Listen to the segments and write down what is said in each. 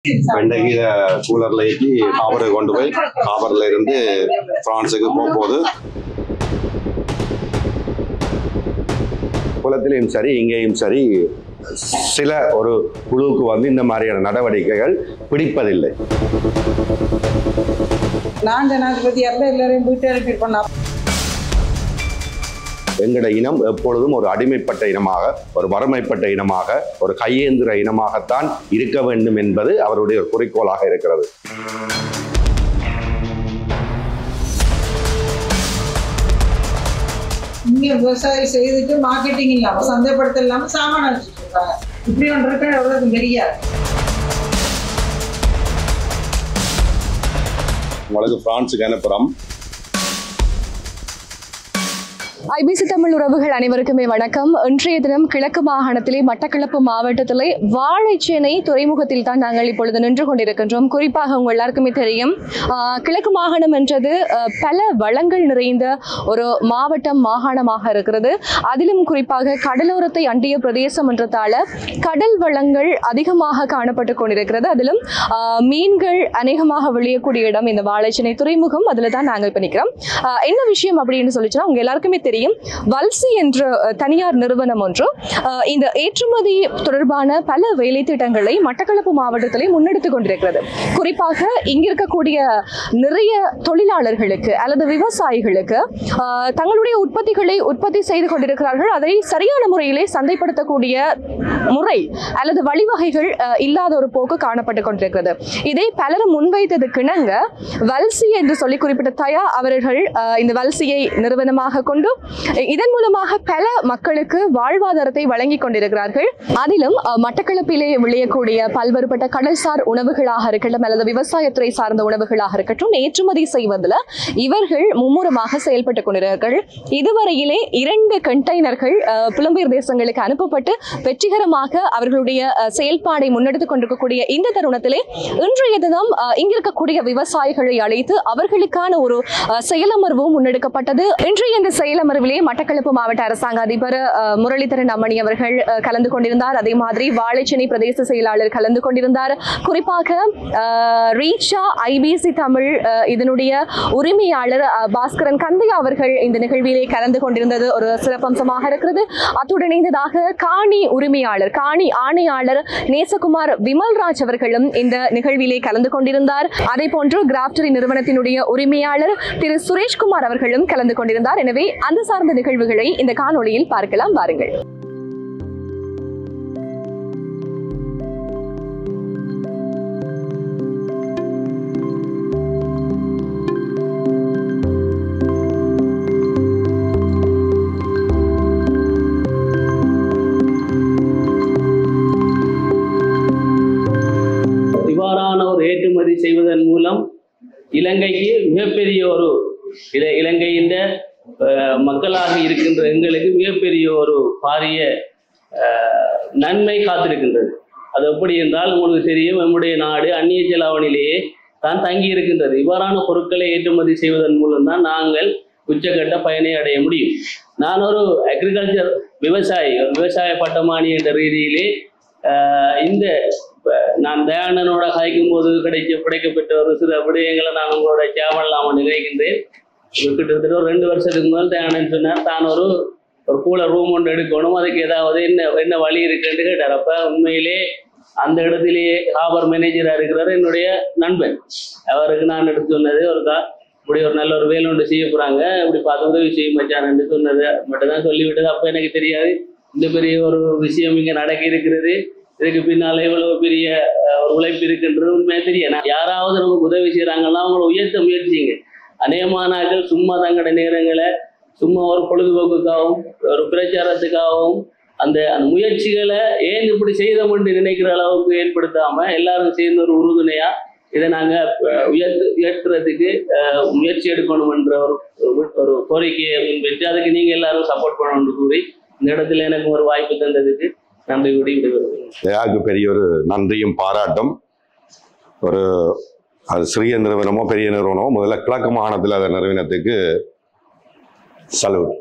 இன்றைக்கு கூலர்ல ஏற்றி காபருக்கு கொண்டு போய் காபர்ல இருந்து பிரான்ஸுக்கு போகும்போது குளத்திலையும் சரி இங்கேயும் சரி சில ஒரு குழுவுக்கு வந்து இந்த மாதிரியான நடவடிக்கைகள் பிடிப்பதில்லை. நான் ஜனாதிபதியாக எல்லாரையும் வீட்டு அனுப்பி பண்ண எங்கட இனம் எப்பொழுதும் ஒரு அடிமைப்பட்ட இனமாக, ஒரு வறுமைப்பட்ட இனமாக, ஒரு கையேந்திர இனமாகத்தான் இருக்க வேண்டும் என்பது அவருடைய ஒரு குறிக்கோளாக இருக்கிறது. இங்க விவசாயம் செய்துட்டு மார்க்கெட்டிங் இல்லாம சந்தைப்படுத்த இல்லாம சாமான வச்சுட்டு இருக்காங்க. இப்படி ஒன்று இருக்க எவ்வளவு தெரியாது. உங்களுக்கு பிரான்ஸுக்கு அனுப்புறோம். ஐபிசி தமிழ் உறவுகள் அனைவருக்குமே வணக்கம். இன்றைய தினம் கிழக்கு மாகாணத்திலே மட்டக்களப்பு மாவட்டத்திலே வாழைச்சேனை துறைமுகத்தில் தான் நாங்கள் இப்பொழுது நின்று கொண்டிருக்கின்றோம். குறிப்பாக உங்கள் எல்லாருக்குமே தெரியும், கிழக்கு மாகாணம் என்றது பல வளங்கள் நிறைந்த ஒரு மாகாணமாக இருக்கிறது. அதிலும் குறிப்பாக கடலோரத்தை அண்டிய பிரதேசம் என்றதால கடல் வளங்கள் அதிகமாக காணப்பட்டு கொண்டிருக்கிறது. அதிலும் மீன்கள் அநேகமாக விளையக்கூடிய இடம் இந்த வாழைச்சேனை துறைமுகம். அதில் தான் நாங்கள் இப்போ நிற்கிறோம். என்ன விஷயம் அப்படின்னு சொல்லிச்சுன்னா, உங்க எல்லாருக்குமே தெரியும், வல்சி என்ற தனியார் நிறுவனம் ஒன்று இந்த ஏற்றுமதி தொடர்பான பல வேலை திட்டங்களை மட்டக்களப்பு மாவட்டத்திலே முன்னெடுத்துக் கொண்டிருக்கிறது. குறிப்பாக இங்க இருக்கக்கூடிய நிறைய தொழிலாளர்களுக்கு அல்லது விவசாயிகளுக்கு தங்களுடைய உற்பத்திகளை உற்பத்தி செய்து கொண்டிருக்கிறார்கள். அதை சரியான முறையிலே சந்தைப்படுத்தக்கூடிய முறை அல்லது வழிவகைகள் இல்லாத ஒரு போக்கு காணப்பட்டு கொண்டிருக்கிறது. இதை பலரும் முன்வைத்ததுக்கிணங்க வல்சி என்று சொல்லி குறிப்பிட்ட தயா அவர்கள் இந்த வல்சியை நிறுவனமாக கொண்டு இதன் மூலமாக பல மக்களுக்கு வாழ்வாதாரத்தை வழங்கி கொண்டிருக்கிறார்கள். அதிலும் மட்டக்களப்பிலே விளையக்கூடிய பல்வேறுபட்ட கடல்சார் உணவுகளாக இருக்கட்டும் அல்லது விவசாயத்துறை சார்ந்த உணவுகளாக இருக்கட்டும் ஏற்றுமதி செய்வதில் இவர்கள் மும்முரமாக செயல்பட்டுக் கொண்டிருக்கிறார்கள். இதுவரையிலே 2 கண்டெய்னர்கள் புலம்பெயர் தேசங்களுக்கு அனுப்பப்பட்டு வெற்றிகரமாக அவர்களுடைய செயல்பாடை முன்னெடுத்துக் கொண்டிருக்கக்கூடிய இந்த தருணத்திலே இன்றைய தினம் இங்கிருக்கக்கூடிய விவசாயிகளை அழைத்து அவர்களுக்கான ஒரு செயலமர்வும் முன்னெடுக்கப்பட்டது. இன்றைய இந்த செயலமர்விலே மட்டக்களப்பு மாவட்ட அரசாங்க அதிபர் முரளிதரன் அம்மணி அவர்கள் கலந்து கொண்டிருந்தார். அதே மாதிரி வாழைச்சேனை பிரதேச செயலாளர் கலந்து கொண்டிருந்தார். குறிப்பாக ரீச்சா ஐபிசி தமிழ் இதனுடைய உரிமையாளர் பாஸ்கரன் கந்தையா அவர்கள் இந்த நிகழ்விலே கலந்து கொண்டிருந்தது ஒரு சிறப்பம்சமாக இருக்கிறது. அத்துடன் இணைந்ததாக காணி உரிமையாளர் காணி ஆணையாளர் நேசகுமார் விமல்ராஜ் அவர்களும் இந்த நிகழ்விலே கலந்து கொண்டிருந்தார். அதே போன்று கிராப்டரி நிறுவனத்தினுடைய உரிமையாளர் திரு சுரேஷ்குமார் அவர்களும் கலந்து கொண்டிருந்தார். எனவே அந்த சார்ந்த நிகழ்வுகளை இந்த காணொளியில் பார்க்கலாம். வாருங்கள். இவ்வாறான ஒரு ஏற்றுமதி செய்வதன் மூலம் இலங்கைக்கு மிகப்பெரிய ஒரு இலங்கையின் மக்களாக இருக்கின்ற எங்களுக்கு மிகப்பெரிய ஒரு பாரிய நன்மை காத்திருக்கின்றது. அது எப்படி என்றால் உங்களுக்கு தெரியும், நம்முடைய நாடு அந்நிய செலாவணியிலேயே தான் தங்கி இருக்கின்றது. இவ்வாறான பொருட்களை ஏற்றுமதி செய்வதன் மூலம் தான் நாங்கள் உச்சக்கட்ட பயனை அடைய முடியும். நான் ஒரு அக்ரிகல்ச்சர் விவசாய பட்டமானி என்ற ரீதியிலே இந்த நான் தயானனோட காய்க்கும் போது கிடைக்கப்பட்ட ஒரு சில விடயங்களை நான் உங்களோட சேவலாம நினைக்கின்றேன். கிட்டத்தட்ட ஒரு 2 வருஷத்துக்கு முதல் தயானன் சொன்னார், தான் ஒரு கூலர் ரூம் ஒன்று எடுக்கணும், அதுக்கு ஏதாவது என்ன வழி இருக்குன்னு கேட்டார். அப்போ உண்மையிலே அந்த இடத்திலேயே ஹாபர் மேனேஜராக இருக்கிறார் என்னுடைய நண்பன். அவருக்கு நான் எடுத்து சொன்னது, இப்படி ஒரு நல்ல ஒரு வேலை ஒன்று செய்ய போகிறாங்க, இப்படி பார்த்து உதவி செய்ய மச்சான்னு சொன்னது மட்டும் தான் சொல்லிவிட்டது. அப்போ எனக்கு தெரியாது இந்த பெரிய ஒரு விஷயம் இங்கே நடக்க இருக்கிறது, இதுக்கு பின்னால் இவ்வளவு பெரிய ஒரு உழைப்பு இருக்குன்றது உண்மையாக தெரியும். யாராவது நமக்கு உதவி செய்கிறாங்கன்னா அவங்கள உயர்த்த முயற்சிங்க. அநேகமானாக்கள் சும்மா தங்கட நேரங்களை சும்மா ஒரு பொழுதுபோக்குக்காகவும் ஒரு பிரச்சாரத்துக்காகவும் அந்த முயற்சிகளை ஏன் இப்படி செய்தோம்னு நினைக்கிற அளவுக்கு ஏற்படுத்தாம எல்லாரும் சேர்ந்து ஒரு உறுதுணையா இதை நாங்கள் உயர்த்துறதுக்கு முயற்சி எடுக்கணும் என்ற ஒரு கோரிக்கையை முன்வைத்து அதுக்கு நீங்கள் எல்லாரும் சப்போர்ட் பண்ணணும்னு கூறி இந்த இடத்துல எனக்கு ஒரு வாய்ப்பு தந்ததுக்கு நன்றி கூடி விடைபெறுகிறேன். பெரிய ஒரு நன்றியும் பாராட்டும். ஒரு அது சிறிய நிறுவனமோ பெரிய நிறுவனமோ முதல்ல கிழக்கு மாகாணத்தில் அந்த நிறுவனத்துக்கு சல்யூட்.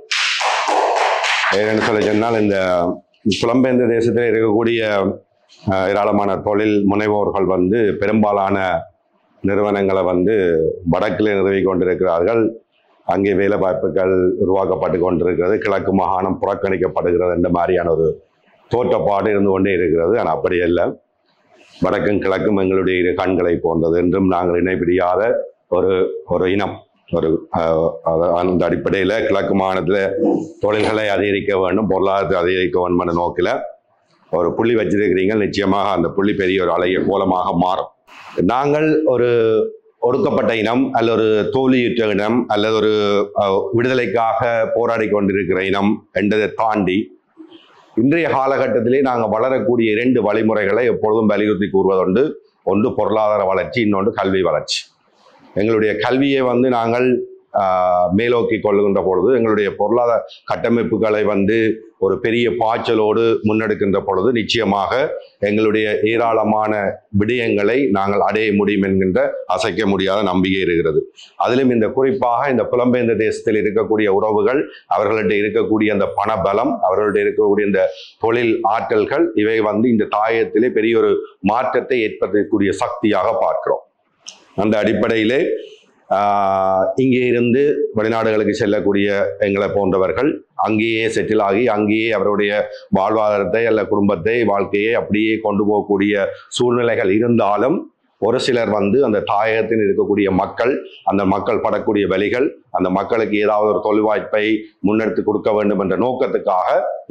ஏன்னு சொல்ல சொன்னால் இந்த புலம்பெயர்ந்த தேசத்தில் இருக்கக்கூடிய ஏராளமான தொழில் முனைவோர்கள் வந்து பெரும்பாலான நிறுவனங்களை வந்து வடக்கில் நிறுவி கொண்டிருக்கிறார்கள். அங்கே வேலை வாய்ப்புகள் உருவாக்கப்பட்டு கொண்டிருக்கிறது. கிழக்கு மாகாணம் புறக்கணிக்கப்படுகிறது என்ற மாதிரியான ஒரு தோற்றப்பாடு இருந்து கொண்டே இருக்கிறது. ஆனால் அப்படி அல்ல. வடக்கும் கிழக்கும் எங்களுடைய இரு கண்களை போன்றது என்றும் நாங்கள் இணைப்பிடியாத ஒரு இனம். அந்த அடிப்படையில் கிழக்கு மாகாணத்தில் தொழில்களை அதிகரிக்க வேண்டும், பொருளாதாரத்தை அதிகரிக்க வேண்டும் என்ற நோக்கில் ஒரு புள்ளி வச்சிருக்கிறீங்க. நிச்சயமாக அந்த புள்ளி பெரிய ஒரு அழகிய கோலமாக மாறும். நாங்கள் ஒரு ஒடுக்கப்பட்ட இனம் அல்லது ஒரு தோல்வியுற்ற இனம் அல்லது ஒரு விடுதலைக்காக போராடி கொண்டிருக்கிற இனம் என்றதை தாண்டி இன்றைய காலகட்டத்திலே நாங்கள் வளரக்கூடிய 2 வழிமுறைகளை எப்பொழுதும் வலியுறுத்தி கூறுவதுண்டு. ஒன்று பொருளாதார வளர்ச்சி, இன்னொன்று கல்வி வளர்ச்சி. எங்களுடைய கல்வியை வந்து நாங்கள் மேலோக்கி கொள்ளுகின்ற பொழுது, எங்களுடைய பொருளாதார கட்டமைப்புகளை வந்து ஒரு பெரிய பாய்ச்சலோடு முன்னெடுக்கின்ற பொழுது நிச்சயமாக எங்களுடைய ஏராளமான விடயங்களை நாங்கள் அடைய முடியும் என்கின்ற அசைக்க முடியாத நம்பிக்கை இருக்கிறது. அதிலும் இந்த குறிப்பாக இந்த புலம்பெயர்ந்த தேசத்தில் இருக்கக்கூடிய உறவுகள், அவர்கள்ட்ட இருக்கக்கூடிய அந்த பணபலம், அவர்கள்ட்ட இருக்கக்கூடிய இந்த தொழில் ஆற்றல்கள், இவை வந்து இந்த தாயத்திலே பெரிய ஒரு மாற்றத்தை ஏற்படுத்தக்கூடிய சக்தியாக பார்க்கிறோம். அந்த அடிப்படையிலே இங்கே இருந்து வெளிநாடுகளுக்கு செல்லக்கூடிய எங்களை போன்றவர்கள் அங்கேயே செட்டில் ஆகி அங்கேயே அவருடைய வாழ்வாதாரத்தை அல்ல குடும்பத்தை வாழ்க்கையை அப்படியே கொண்டு போகக்கூடிய சூழ்நிலைகள் இருந்தாலும் ஒரு சிலர் வந்து அந்த தாயகத்தில் இருக்கக்கூடிய மக்கள், அந்த மக்கள் படக்கூடிய வலிகள், அந்த மக்களுக்கு ஏதாவது ஒரு தொழில் வாய்ப்பை முன்னெடுத்து கொடுக்க வேண்டும் என்ற நோக்கத்துக்காக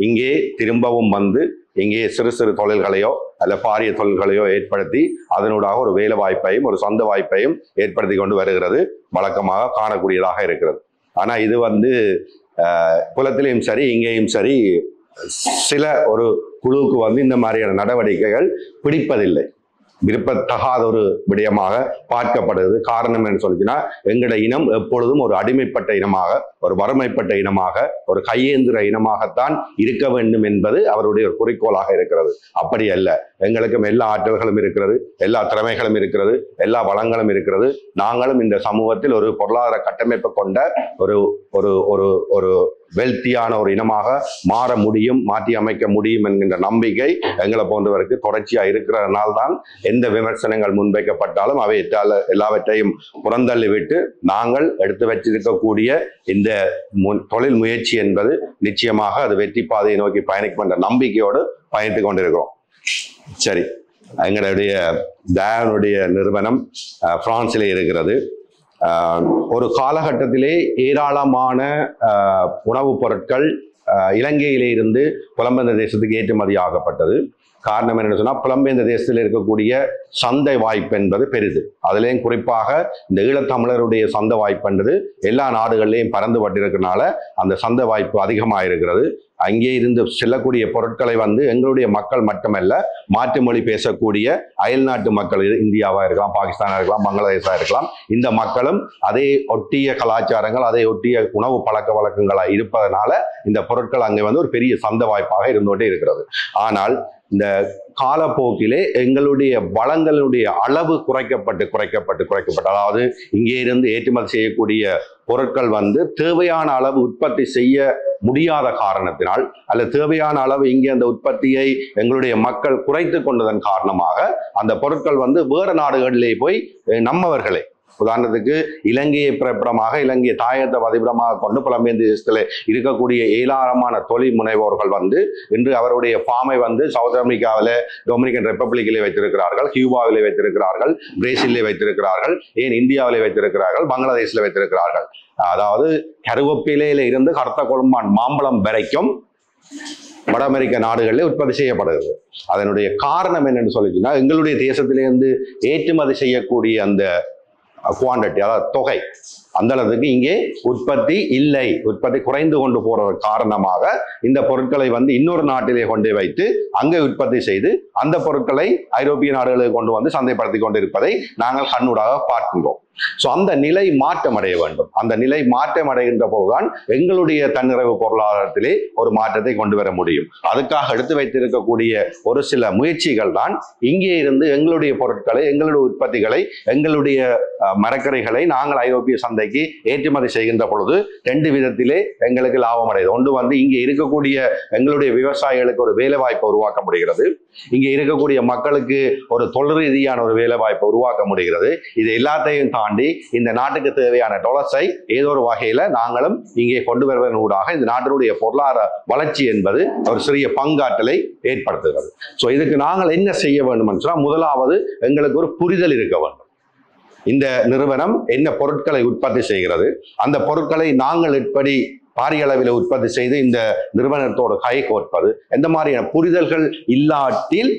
இங்கே திரும்பவும் வந்து இங்கே சிறு சிறு தொழில்களையோ அல்ல பாரிய தொழில்களையோ ஏற்படுத்தி அதனூடாக ஒரு வேலை வாய்ப்பையும் ஒரு சொந்த வாய்ப்பையும் ஏற்படுத்தி கொண்டு வருகிறது வழக்கமாக காணக்கூடியதாக இருக்கிறது. ஆனால் இது வந்து புலத்திலையும் சரி இங்கேயும் சரி சில ஒரு குழுவுக்கு வந்து இந்த மாதிரியான நடவடிக்கைகள் பிடிப்பதில்லை, விருப்பத்தகாத ஒரு விடயமாக பார்க்கப்படுகிறது. காரணம் என்ன சொல்லிச்சுன்னா, எங்களோட இனம் எப்பொழுதும் ஒரு அடிமைப்பட்ட இனமாக, ஒரு வறுமைப்பட்ட இனமாக, ஒரு கையேந்திர இனமாகத்தான் இருக்க வேண்டும் என்பது அவருடைய ஒரு குறிக்கோளாக இருக்கிறது. அப்படி அல்ல. எங்களுக்கும் எல்லா ஆற்றல்களும் இருக்கிறது, எல்லா திறமைகளும் இருக்கிறது, எல்லா வளங்களும் இருக்கிறது. நாங்களும் இந்த சமூகத்தில் ஒரு பொருளாதார கட்டமைப்பு கொண்ட ஒரு ஒரு ஒரு ஒரு வெல்த்தியான ஒரு இனமாக மாற முடியும், மாற்றி அமைக்க முடியும் என்கின்ற நம்பிக்கை எங்களை போன்றவருக்கு தொடர்ச்சியா இருக்கிறதுனால்தான் எந்த விமர்சனங்கள் முன்வைக்கப்பட்டாலும் அவை எல்லாவற்றையும் புறந்தள்ளி விட்டு நாங்கள் எடுத்து வச்சிருக்கக்கூடிய இந்த தொழில் முயற்சி என்பது நிச்சயமாக அது வெற்றி பாதையை நோக்கி பயணிக்கும் என்ற நம்பிக்கையோடு பயணித்து கொண்டிருக்கிறோம். சரி, எங்களுடைய தயானுடைய நிறுவனம் பிரான்சிலே இருக்கிறது. ஒரு காலகட்டத்திலே ஏராளமான உணவுப் பொருட்கள் இலங்கையிலே இருந்து புலம்பெயர்ந்த தேசத்துக்கு ஏற்றுமதி ஆகப்பட்டது. காரணம் என்னன்னு சொன்னா, புலம்பெயர்ந்த தேசத்தில் இருக்கக்கூடிய சந்தை வாய்ப்பு என்பது பெரிது. அதுலேயும் குறிப்பாக இந்த ஈழத்தமிழருடைய சந்தை வாய்ப்புன்றது எல்லா நாடுகள்லையும் பறந்துபட்டிருக்கிறதுனால அந்த சந்தை வாய்ப்பு அதிகமாக இருக்கிறது. அங்கே இருந்து செல்லக்கூடிய பொருட்களை வந்து எங்களுடைய மக்கள் மட்டுமல்ல, மாற்று மொழி பேசக்கூடிய அயல்நாட்டு மக்கள், இந்தியாவாக இருக்கலாம், பாகிஸ்தானாக இருக்கலாம், பங்களாதேஷாக இருக்கலாம், இந்த மக்களும் அதை ஒட்டிய கலாச்சாரங்கள், அதை ஒட்டிய உணவு பழக்க வழக்கங்களாக இருப்பதனால இந்த பொருட்கள் அங்கே வந்து ஒரு பெரிய சந்தை வாய்ப்பாக இருந்துகொண்டே இருக்கிறது. ஆனால் இந்த காலப்போக்கிலே எங்களுடைய வளங்களுடைய அளவு குறைக்கப்பட்டு அதாவது இங்கே இருந்து ஏற்றுமதி செய்யக்கூடிய பொருட்கள் வந்து தேவையான அளவு உற்பத்தி செய்ய முடியாத காரணத்தினால் அல்லது தேவையான அளவு இங்கே அந்த உற்பத்தியை எங்களுடைய மக்கள் குறைத்து கொண்டதன் காரணமாக அந்த பொருட்கள் வந்து வேறு நாடுகளிலே போய் நம்மவர்களே, உதாரணத்துக்கு இலங்கையை பிறப்பிடமாக, இலங்கையை தாயத்தை வதிப்பிடமாக கொண்டு புலம்பெயர்ந்த தேசத்தில் இருக்கக்கூடிய ஏராளமான தொழில் முனைவோர்கள் வந்து இன்று அவருடைய ஃபார்மை வந்து சவுத் அமெரிக்காவில், டொமினிகன் ரிப்பப்ளிக்கிலே வைத்திருக்கிறார்கள், கியூபாவிலே வைத்திருக்கிறார்கள், பிரேசிலே வைத்திருக்கிறார்கள், ஏன் இந்தியாவிலே வைத்திருக்கிறார்கள், பங்களாதேஷில் வைத்திருக்கிறார்கள். அதாவது கருவேப்பிலையில இருந்து கருத்த கொழும்பான் மாம்பழம் வரைக்கும் வட அமெரிக்க நாடுகளில் உற்பத்தி செய்யப்படுகிறது. அதனுடைய காரணம் என்னன்னு சொல்லிச்சுன்னா, எங்களுடைய தேசத்திலிருந்து ஏற்றுமதி செய்யக்கூடிய அந்த குவான்டிட்டி, அதாவது தொகை, அந்த அளவுக்கு இங்கே உற்பத்தி இல்லை, உற்பத்தி குறைந்து கொண்டு போறது காரணமாக இந்த பொருட்களை வந்து இன்னொரு நாட்டிலே கொண்டு வைத்து அங்கே உற்பத்தி செய்து அந்த பொருட்களை ஐரோப்பிய நாடுகளுக்கு கொண்டு வந்து சந்தைப்படுத்தி கொண்டிருப்பதை நாங்கள் கண்ணூடாக பார்க்கின்றோம். ஸோ அந்த நிலை மாற்றம் அடைய வேண்டும். அந்த நிலை மாற்றம் அடைகின்ற போதுதான் எங்களுடைய தன்னிறைவு பொருளாதாரத்திலே ஒரு மாற்றத்தை கொண்டு வர முடியும். அதுக்காக எடுத்து வைத்திருக்கக்கூடிய ஒரு சில முயற்சிகள் தான் இங்கே இருந்து எங்களுடைய பொருட்களை, எங்களுடைய உற்பத்திகளை, எங்களுடைய மரக்கரைகளை நாங்கள் ஐரோப்பிய சந்தைக்கு ஏற்றுமதி செய்கின்ற பொழுது 2 விதத்திலே எங்களுக்கு லாபம் அடையுது. ஒன்று இங்கே இருக்கக்கூடிய எங்களுடைய விவசாயிகளுக்கு ஒரு வேலை வாய்ப்பை உருவாக்க முடிகிறது, இங்கே இருக்கக்கூடிய மக்களுக்கு ஒரு தொழில் ரீதியான ஒரு வேலை வாய்ப்பை உருவாக்க முடிகிறது. இது எல்லாத்தையும் தாண்டி இந்த நாட்டுக்கு தேவையான டொலர்ஸை ஏதோ ஒரு வகையில நாங்களும் இங்கே கொண்டு வருவதன் ஊடாக இந்த நாட்டினுடைய பொருளாதார வளர்ச்சி என்பது ஒரு சிறிய பங்காற்றலை ஏற்படுத்துகிறது. ஸோ இதுக்கு நாங்கள் என்ன செய்ய வேண்டும் என்று சொன்னால், முதலாவது எங்களுக்கு ஒரு புரிதல் இருக்க வேண்டும். இந்த நிறுவனம் என்ன பொருட்களை உற்பத்தி செய்கிறது, அந்த பொருட்களை நாங்கள் எப்படி பாரிய அளவில் உற்பத்தி செய்து இந்த நிறுவனத்தோடு கை கோர்ப்பது, எந்த மாதிரியான புரிதல்கள் இல்லாட்டில்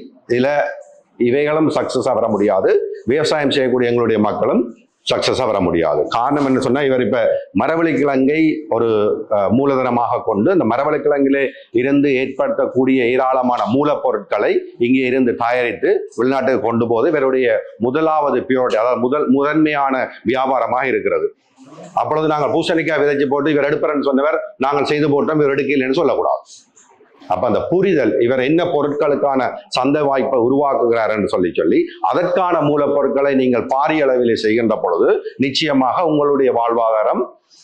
இவைகளும் சக்சஸாக வர முடியாது. விவசாயம் செய்யக்கூடிய எங்களுடைய மக்களும் சக்சஸாக வர முடியாது. காரணம் என்ன சொன்னால், இவர் இப்போ மரவள்ளிக்கிழங்கை ஒரு மூலதனமாக கொண்டு அந்த மரவள்ளிக்கிழங்கிலே இருந்து ஏற்படுத்தக்கூடிய ஏராளமான மூலப்பொருட்களை இங்கே இருந்து தயாரித்து வெளிநாட்டுக்கு கொண்டு போது இவருடைய முதலாவது பியூரிட்டி, அதாவது முதன்மையான வியாபாரமாக இருக்கிறது. அப்பொழுது நாங்கள் பூசணிக்காய் விதைச்சு போட்டு இவர் எடுப்பறன்னு சொன்னவர் நாங்கள் செய்து போட்டோம் இவர் எடுக்கலைன்னு சொல்லக்கூடாது. அப்ப அந்த புரிதல், இவர் என்ன பொருட்களுக்கான சந்தை வாய்ப்பை உருவாக்குகிறார் என்று சொல்லி அதற்கான மூலப்பொருட்களை நீங்கள் பாரிய அளவிலே செய்கின்ற பொழுது நிச்சயமாக உங்களுடைய வாழ்வாதாரம்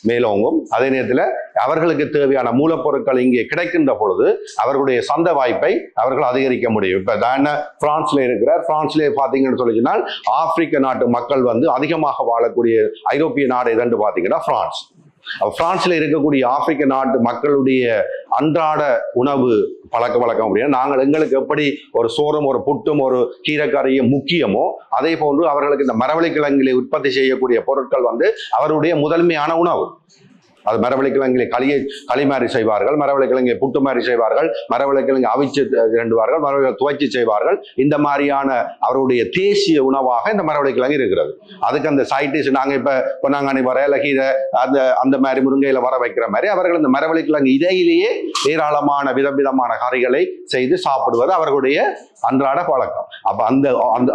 மேலோங்கும். அதே நேரத்தில் அவர்களுக்கு தேவையான மூலப்பொருட்கள் இங்கே கிடைக்கின்ற பொழுது அவர்களுடைய சந்தை வாய்ப்பை அவர்கள் அதிகரிக்க முடியும். இப்ப தான் பிரான்ஸ்ல இருக்கிறார். பிரான்ஸ்ல பாத்தீங்கன்னு சொல்லிச்சுனால் ஆப்பிரிக்க நாட்டு மக்கள் அதிகமாக வாழக்கூடிய ஐரோப்பிய நாடு எதென்று பாத்தீங்கன்னா பிரான்ஸ். பிரான்ஸ்ல இருக்கக்கூடிய ஆப்பிரிக்க நாட்டு மக்களுடைய அன்றாட உணவு பழக்க வழக்கம் அப்படின்னா, நாங்கள் எங்களுக்கு எப்படி ஒரு சோறும் ஒரு புட்டும் ஒரு கீரைக்கறியும் முக்கியமோ அதே போன்று அவர்களுக்கு இந்த மரவள்ளிக்கிழங்கிலே உற்பத்தி செய்யக்கூடிய பொருட்கள் அவருடைய முதன்மையான உணவு. அது மரவள்ளிக்கிழங்கிலே களி மாதிரி செய்வார்கள், மரவள்ளிக்கிழங்கை புட்டு மாதிரி செய்வார்கள், மரவள்ளிக்கிழங்கை அவிச்சு இரண்டுவார்கள், மரவள்ளிக்கிழங்கு துவைச்சு செய்வார்கள். இந்த மாதிரியான அவருடைய தேசிய உணவாக இந்த மரவள்ளிக்கிழங்கு இருக்கிறது. அதுக்கு அந்த சைடிஷ் நாங்கள் இப்போ பொன்னாங்கண்ணி வர கீரை அந்த மாதிரி முருங்கையில வர வைக்கிற மாதிரி அவர்கள் இந்த மரவள்ளிக்கிழங்கு இடையிலேயே ஏராளமான விதவிதமான கறிகளை செய்து சாப்பிடுவது அவர்களுடைய அன்றாட பழக்கம். அப்ப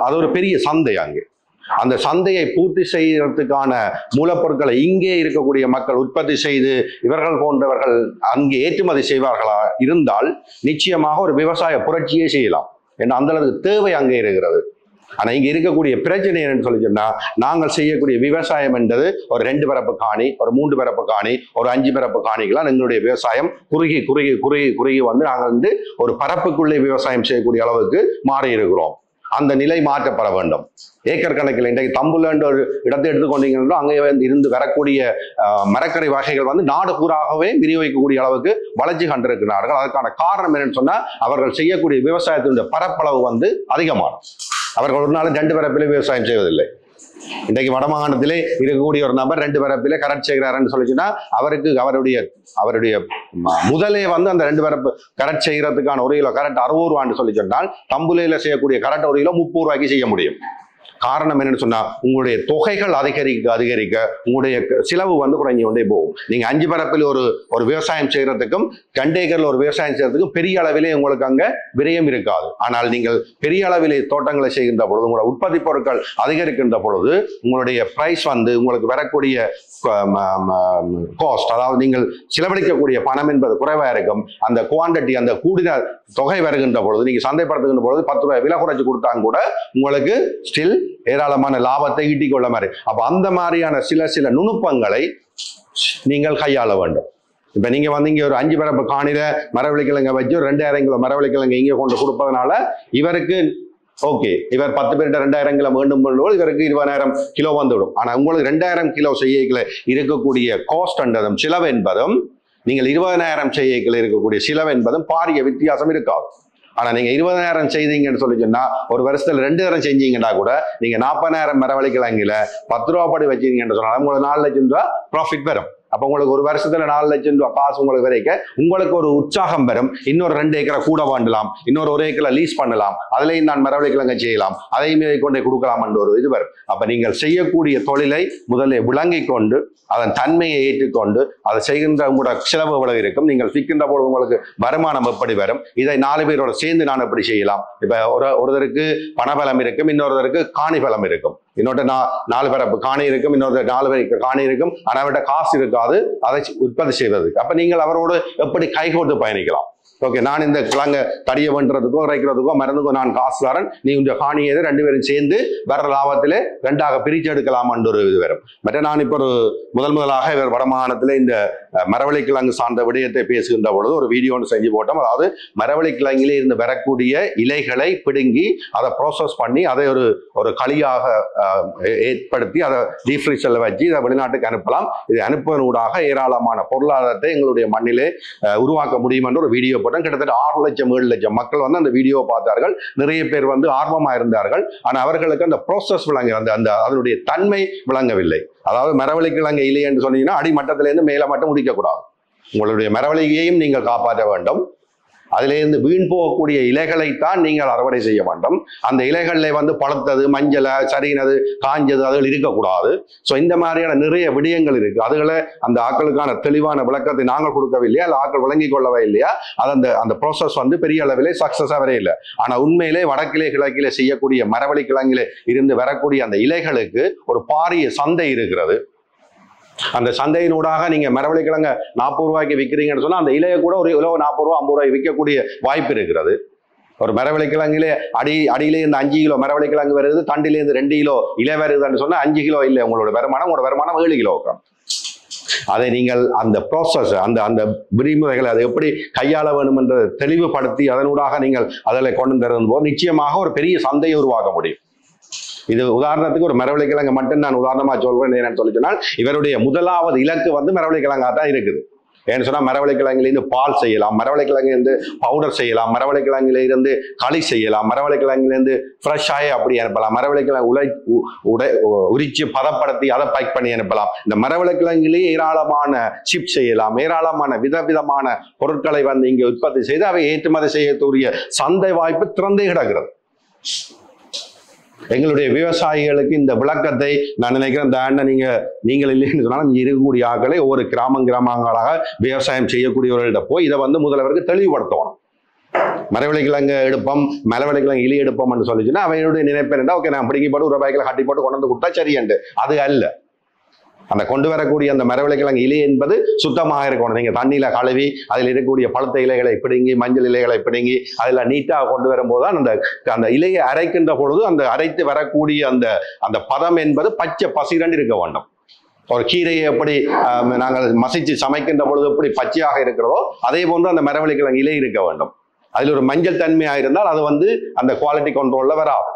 அது ஒரு பெரிய சந்தை. அங்கே அந்த சந்தையை பூர்த்தி செய்யறதுக்கான மூலப்பொருட்களை இங்கே இருக்கக்கூடிய மக்கள் உற்பத்தி செய்து இவர்கள் போன்றவர்கள் அங்கே ஏற்றுமதி செய்வார்களா இருந்தால் நிச்சயமாக ஒரு விவசாய புரட்சியை செய்யலாம். ஏன்னா அந்த அளவுக்கு தேவை அங்கே இருக்கிறது. ஆனா இங்க இருக்கக்கூடிய பிரச்சனை என்னன்னு சொல்லி சொன்னா, நாங்கள் செய்யக்கூடிய விவசாயம் என்பது ஒரு 2 பரப்பு காணி, ஒரு 3 பரப்பு காணி, ஒரு 5 பரப்பு காணிகளால் எங்களுடைய விவசாயம் குறுகி நாங்கள் ஒரு பரப்புக்குள்ளே விவசாயம் செய்யக்கூடிய அளவுக்கு மாறி இருக்கிறோம். அந்த நிலை மாற்றப்பட வேண்டும். ஏக்கர் கணக்கில் இன்றைக்கு தம்புலன்ற ஒரு இடத்தை எடுத்துக்கொண்டீங்கன்னா அங்கே இருந்து வரக்கூடிய மரக்கரை வகைகள் நாடு பூராகவே விநியோகிக்கக்கூடிய அளவுக்கு வளர்ச்சி கண்டிருக்கிறார்கள். அதற்கான காரணம் என்னன்னு சொன்னா, அவர்கள் செய்யக்கூடிய விவசாயத்தினுடைய பரப்பளவு அதிகமானது. அவர்கள் ஒரு நாள் 2 பரப்பிலே விவசாயம் செய்வதில்லை. இன்றைக்கு வடமாகாணத்திலே இருக்கக்கூடிய ஒரு நபர் 2 பரப்பிலே கரெக்ட் செய்கிறாருன்னு சொல்லிச்சுன்னா அவருடைய முதலே அந்த 2 பரப்பு கரெக்ட் செய்யறதுக்கான 1 கிலோ கரெக்ட் 60 ரூபான்னு சொல்லி சொன்னால் தம்புலையில செய்யக்கூடிய கரெக்ட் 1 கிலோ 30 ரூபாய்க்கு செய்ய முடியும். காரணம் என்னன்னு சொன்னா, உங்களுடைய தொகைகள் அதிகரிக்க உங்களுடைய செலவு குறைஞ்சி கொண்டே போகும். நீங்க 5 பரப்பில் ஒரு விவசாயம் செய்யறதுக்கும் 2 ஏக்கர்ல ஒரு விவசாயம் செய்யறதுக்கும் பெரிய அளவிலே உங்களுக்கு அங்க விரயம் இருக்காது. ஆனால் நீங்கள் பெரிய அளவிலே தோட்டங்களை செய்கின்ற பொழுது, உங்களோட உற்பத்தி பொருட்கள் அதிகரிக்கின்ற பொழுது உங்களுடைய பிரைஸ் உங்களுக்கு வரக்கூடிய காஸ்ட், அதாவது நீங்கள் செலவழிக்கக்கூடிய பணம் என்பது குறைவா இருக்கும். அந்த குவான்டிட்டி, அந்த கூடுதல் தொகை வருகின்ற பொழுது நீங்க சந்தைப்படுத்துகின்ற பொழுது 10 ரூபாய் விலை குறைச்சு கொடுத்தாங்க கூட உங்களுக்கு ஸ்டில் ஏராளமான லாபத்தை ஈட்டிக் கொள்ள மாதிரி. அப்ப அந்த மாதிரியான சில நுணுப்பங்களை நீங்கள் கையாள வேண்டும். இப்ப நீங்க இங்க ஒரு 5 பரப்பு காணில மரவள்ளிக்கிழங்க வச்சு 2000 கிலோ மரவள்ளிக்கிழங்கு இங்கே கொண்டு கொடுப்பதனால இவருக்கு ஓகே, இவர் 10 பேர்கிட்ட 2000 கிலோ வேண்டும் போது இவருக்கு 20,000 கிலோ வந்துவிடும். ஆனா உங்களுக்கு 2000 கிலோ செய்யல இருக்கக்கூடிய காஸ்ட் என்பதும் செலவு என்பதும் நீங்கள் 20,000 செய்யல இருக்கக்கூடிய செலவு என்பதும் பாரிய வித்தியாசம் இருக்காது. ஆனா நீங்க 20,000 செய்தீங்கன்னு சொல்லி சொன்னா ஒரு வருஷத்துல 2 தரம் செஞ்சீங்கன்னா கூட நீங்க 40,000 மரவள்ளிக்கிழங்குல 10 ரூபா படி வச்சீங்கன்னு சொன்னா உங்களுக்கு 4 லட்சம் ரூபாய் ப்ராஃபிட் வரும். அப்ப உங்களுக்கு ஒரு வருஷத்துல 4 லட்சம் ரூபாய் காசு உங்களுக்கு வரைக்க உங்களுக்கு ஒரு உற்சாகம் வரும். இன்னொரு 2 ஏக்கரை கூட வாண்டலாம், இன்னொரு 1 ஏக்கரை லீஸ் பண்ணலாம், அதுலயும் நான் மரவள்ளிக்கிழங்கு செய்யலாம், அதையும் கொண்டே கொடுக்கலாம் என்ற ஒரு இது வரும். அப்ப நீங்கள் செய்யக்கூடிய தொழிலை முதலில் விளங்கி கொண்டு அதன் தன்மையை ஏற்றுக்கொண்டு அதை செய்கின்ற உங்களோட செலவு எவ்வளவு இருக்கும், நீங்கள் விற்கின்ற பொழுது உங்களுக்கு வருமானம் எப்படி வரும், இதை 4 பேரோட சேர்ந்து நான் எப்படி செய்யலாம். இப்ப ஒருத்தருக்கு பணபலம் இருக்கும், இன்னொருத்தருக்கு காணி பலம் இருக்கும். இன்னொரு 4 பரப்பு காணி இருக்கும், இன்னொரு 4 பேருக்கு காணி இருக்கும், ஆனால் அவர்கிட்ட காசு இருக்காது அதை உற்பத்தி செய்வதற்கு. அப்ப நீங்கள் அவரோடு எப்படி கைகோர்த்து பயணிக்கலாம்? ஓகே, நான் இந்த கிழங்க தடிய பண்றதுக்கோ இறைக்கிறதுக்கோ மருந்துக்கோ நான் காசு தரேன், நீ இந்த காணியை 2 பேரும் சேர்ந்து வர்ற லாபத்திலே 2ஆக பிரிச்சு எடுக்கலாம்ன்ற ஒரு இது வரும். மற்ற நான் இப்போ ஒரு முதலாக இவர் வடமாகாணத்தில் இந்த மரவள்ளி கிழங்கு சார்ந்த விடயத்தை பேசுகின்ற பொழுது ஒரு வீடியோ ஒன்று செஞ்சு போட்டோம். அதாவது மரவள்ளி கிழங்கிலே இருந்து வரக்கூடிய இலைகளை பிடுங்கி அதை ப்ராசஸ் பண்ணி அதை ஒரு களியாக ஏற்படுத்தி அதை டீஃப்ரீசரில் வச்சு இதை வெளிநாட்டுக்கு அனுப்பலாம். இது அனுப்புவதூடாக ஏராளமான பொருளாதாரத்தை எங்களுடைய மண்ணிலே உருவாக்க முடியும் என்ற ஒரு வீடியோ போட்டோம். கிட்டத்தட்ட 6 லட்சம் 7 லட்சம் மக்கள் வந்து அந்த வீடியோவை பார்த்தார்கள். நிறைய பேர் வந்து ஆர்வமாக இருந்தார்கள். ஆனால் அவர்களுக்கு அந்த ப்ராசஸ் விளங்க அந்த அதனுடைய தன்மை விளங்கவில்லை. அதாவது மரவள்ளி கிழங்கு இலை என்று சொன்னீங்கன்னா அடிமட்டத்திலேருந்து மேலே மட்டும் முடிக்கக்கூடாது. உங்களுடைய மரவள்ளியையும் நீங்கள் காப்பாற்ற வேண்டும். அதிலிருந்து வீண் போகக்கூடிய இலைகளைத்தான் நீங்கள் அறுவடை செய்ய வேண்டும். அந்த இலைகளில் வந்து பழுத்தது, மஞ்சளை, சரியினது, காஞ்சது அதுகள் இருக்கக்கூடாது. ஸோ இந்த மாதிரியான நிறைய விடயங்கள் இருக்கு. அதுகளை அந்த ஆக்களுக்கான தெளிவான விளக்கத்தை நாங்கள் கொடுக்கவில்லையா, இல்லை ஆக்கள் விளங்கி கொள்ளவே இல்லையா, அது அந்த ப்ராசஸ் வந்து பெரிய அளவிலே சக்சஸாக வரவே இல்லை. ஆனால் உண்மையிலே வடக்கிலே கிழக்கிலே செய்யக்கூடிய மரவள்ளி கிழங்கிலே இருந்து வரக்கூடிய அந்த இலைகளுக்கு ஒரு பாரிய சந்தை இருக்கிறது. அந்த சந்தையினூடாக நீங்க மரவள்ளி கிழங்க 40 ரூபாய்க்கு விற்கிறீங்கன்னு சொன்னா அந்த இலையை கூட ஒரு கிலோ 40 ரூபா 50 ரூபாய்க்கு விற்கக்கூடிய வாய்ப்பு இருக்கிறது. ஒரு மரவள்ளி கிழங்கிலே அடியிலே இருந்து 5 கிலோ மரவள்ளி கிழங்கு வருது, தண்டிலேருந்து 2 கிலோ இலை வருதுன்னு சொன்னா 5 கிலோ இல்லை உங்களோட வருமானம் 7 கிலோ. அதை நீங்கள் அந்த ப்ராசஸ் அந்த விதிமுறைகளை அதை எப்படி கையாள வேண்டும் என்று தெளிவுபடுத்தி அதனூடாக நீங்கள் அதில் கொண்டு தரும் போது நிச்சயமாக ஒரு பெரிய சந்தையை உருவாக்க முடியும். இது உதாரணத்துக்கு ஒரு மரவள்ளி கிழங்கு மட்டும் நான் உதாரணமா சொல்றேன். என்னன்னு சொல்லி சொன்னால் இவருடைய முதலாவது இலக்கு வந்து மரவள்ளி கிழங்கா தான் இருக்குது. ஏன்னு சொன்னா மரவள்ளி கிழங்கிலிருந்து பால் செய்யலாம், மரவள்ளி கிழங்கிலிருந்து பவுடர் செய்யலாம், மரவள்ளி கிழங்கிலிருந்து களி செய்யலாம், மரவள்ளி கிழங்கிலிருந்து ஃப்ரெஷ் ஆகி அப்படி அனுப்பலாம், மரவள்ளி கிழங்கு உரிச்சு பதப்படுத்தி அதை பேக் பண்ணி அனுப்பலாம். இந்த மரவள்ளி கிழங்கிலேயே ஏராளமான சிப் செய்யலாம், ஏராளமான விதவிதமான பொருட்களை வந்து இங்கே உற்பத்தி செய்து அவை ஏற்றுமதி செய்யக்கூடிய சந்தை வாய்ப்பு திறந்தே கிடக்கிறது. எங்களுடைய விவசாயிகளுக்கு இந்த விளக்கத்தை நான் நினைக்கிறேன். இந்த ஆண்டை நீங்கள் இல்லைன்னு சொன்னாலும் இருக்கக்கூடிய ஆக்களை ஒவ்வொரு கிராமங்களாக விவசாயம் செய்யக்கூடியவர்கள்ட்ட போய் இதை வந்து முதல்வருக்கு தெளிவுபடுத்தணும். மரவள்ளி கிழங்கு எடுப்போம், மரவள்ளி கிழங்கு இலி எடுப்போம்னு சொல்லிச்சுன்னா அவையுடைய நினைப்பேன்டா ஓகே நான் பிடிக்கி போட்டு 1 ரூபாய்க்குள்ள கட்டி போட்டு கொண்டு வந்து கொடுத்தா சரியண்டு. அது அல்ல. அந்த கொண்டு வரக்கூடிய அந்த மரவள்ளி கிழங்கு இலை என்பது சுத்தமாக இருக்கணும். நீங்க தண்ணியில கழுவி அதில் இருக்கக்கூடிய பழுத்த இலைகளை பிடுங்கி மஞ்சள் இலைகளை பிடுங்கி அதில் நீட்டாக கொண்டு வரும்போது தான் அந்த இலையை அரைக்கின்ற பொழுது அந்த அரைத்து வரக்கூடிய அந்த பதம் என்பது பச்சை பசிரண்டு இருக்க வேண்டும். ஒரு கீரையை எப்படி நாங்கள் மசிச்சு சமைக்கின்ற பொழுது எப்படி பச்சையாக இருக்கிறதோ அதே போன்று அந்த மரவள்ளி கிழங்கு இலை இருக்க வேண்டும். அதில் ஒரு மஞ்சள் தன்மையாக இருந்தால் அது வந்து அந்த குவாலிட்டி கண்ட்ரோல்ல வராது.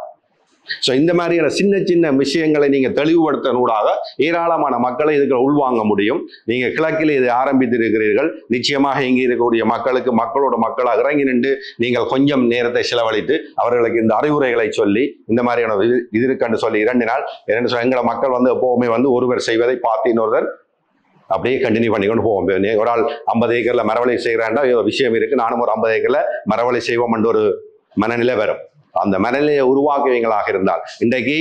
ஸோ இந்த மாதிரியான சின்ன சின்ன விஷயங்களை நீங்க தெளிவுபடுத்தனூடாக ஏராளமான மக்களை இதுக்கு உள்வாங்க முடியும். நீங்க கிழக்கில் இதை ஆரம்பித்திருக்கிறீர்கள். நிச்சயமாக இங்கே இருக்கக்கூடிய மக்களுக்கு மக்களோட மக்களாக இறங்கி நின்று நீங்கள் கொஞ்சம் நேரத்தை செலவழித்து அவர்களுக்கு இந்த அறிவுரைகளை சொல்லி இந்த மாதிரியான இது இருக்குன்னு சொல்லி 2 நாள் எங்களை மக்கள் வந்து எப்பவுமே வந்து ஒருவர் செய்வதை பார்த்து இன்னொருவர் அப்படியே கண்டினியூ பண்ணிக்கொண்டு போவோம். ஒரு ஆள் 50 ஏக்கர்ல மரவள்ளி செய்கிறாண்டா விஷயம் இருக்கு, நானும் ஒரு 50 ஏக்கர்ல மரவள்ளி செய்வோம் என்ற ஒரு மனநிலை வரும். அந்த மனநிலையை உருவாக்குவீங்களாக இருந்தால் இன்றைக்கு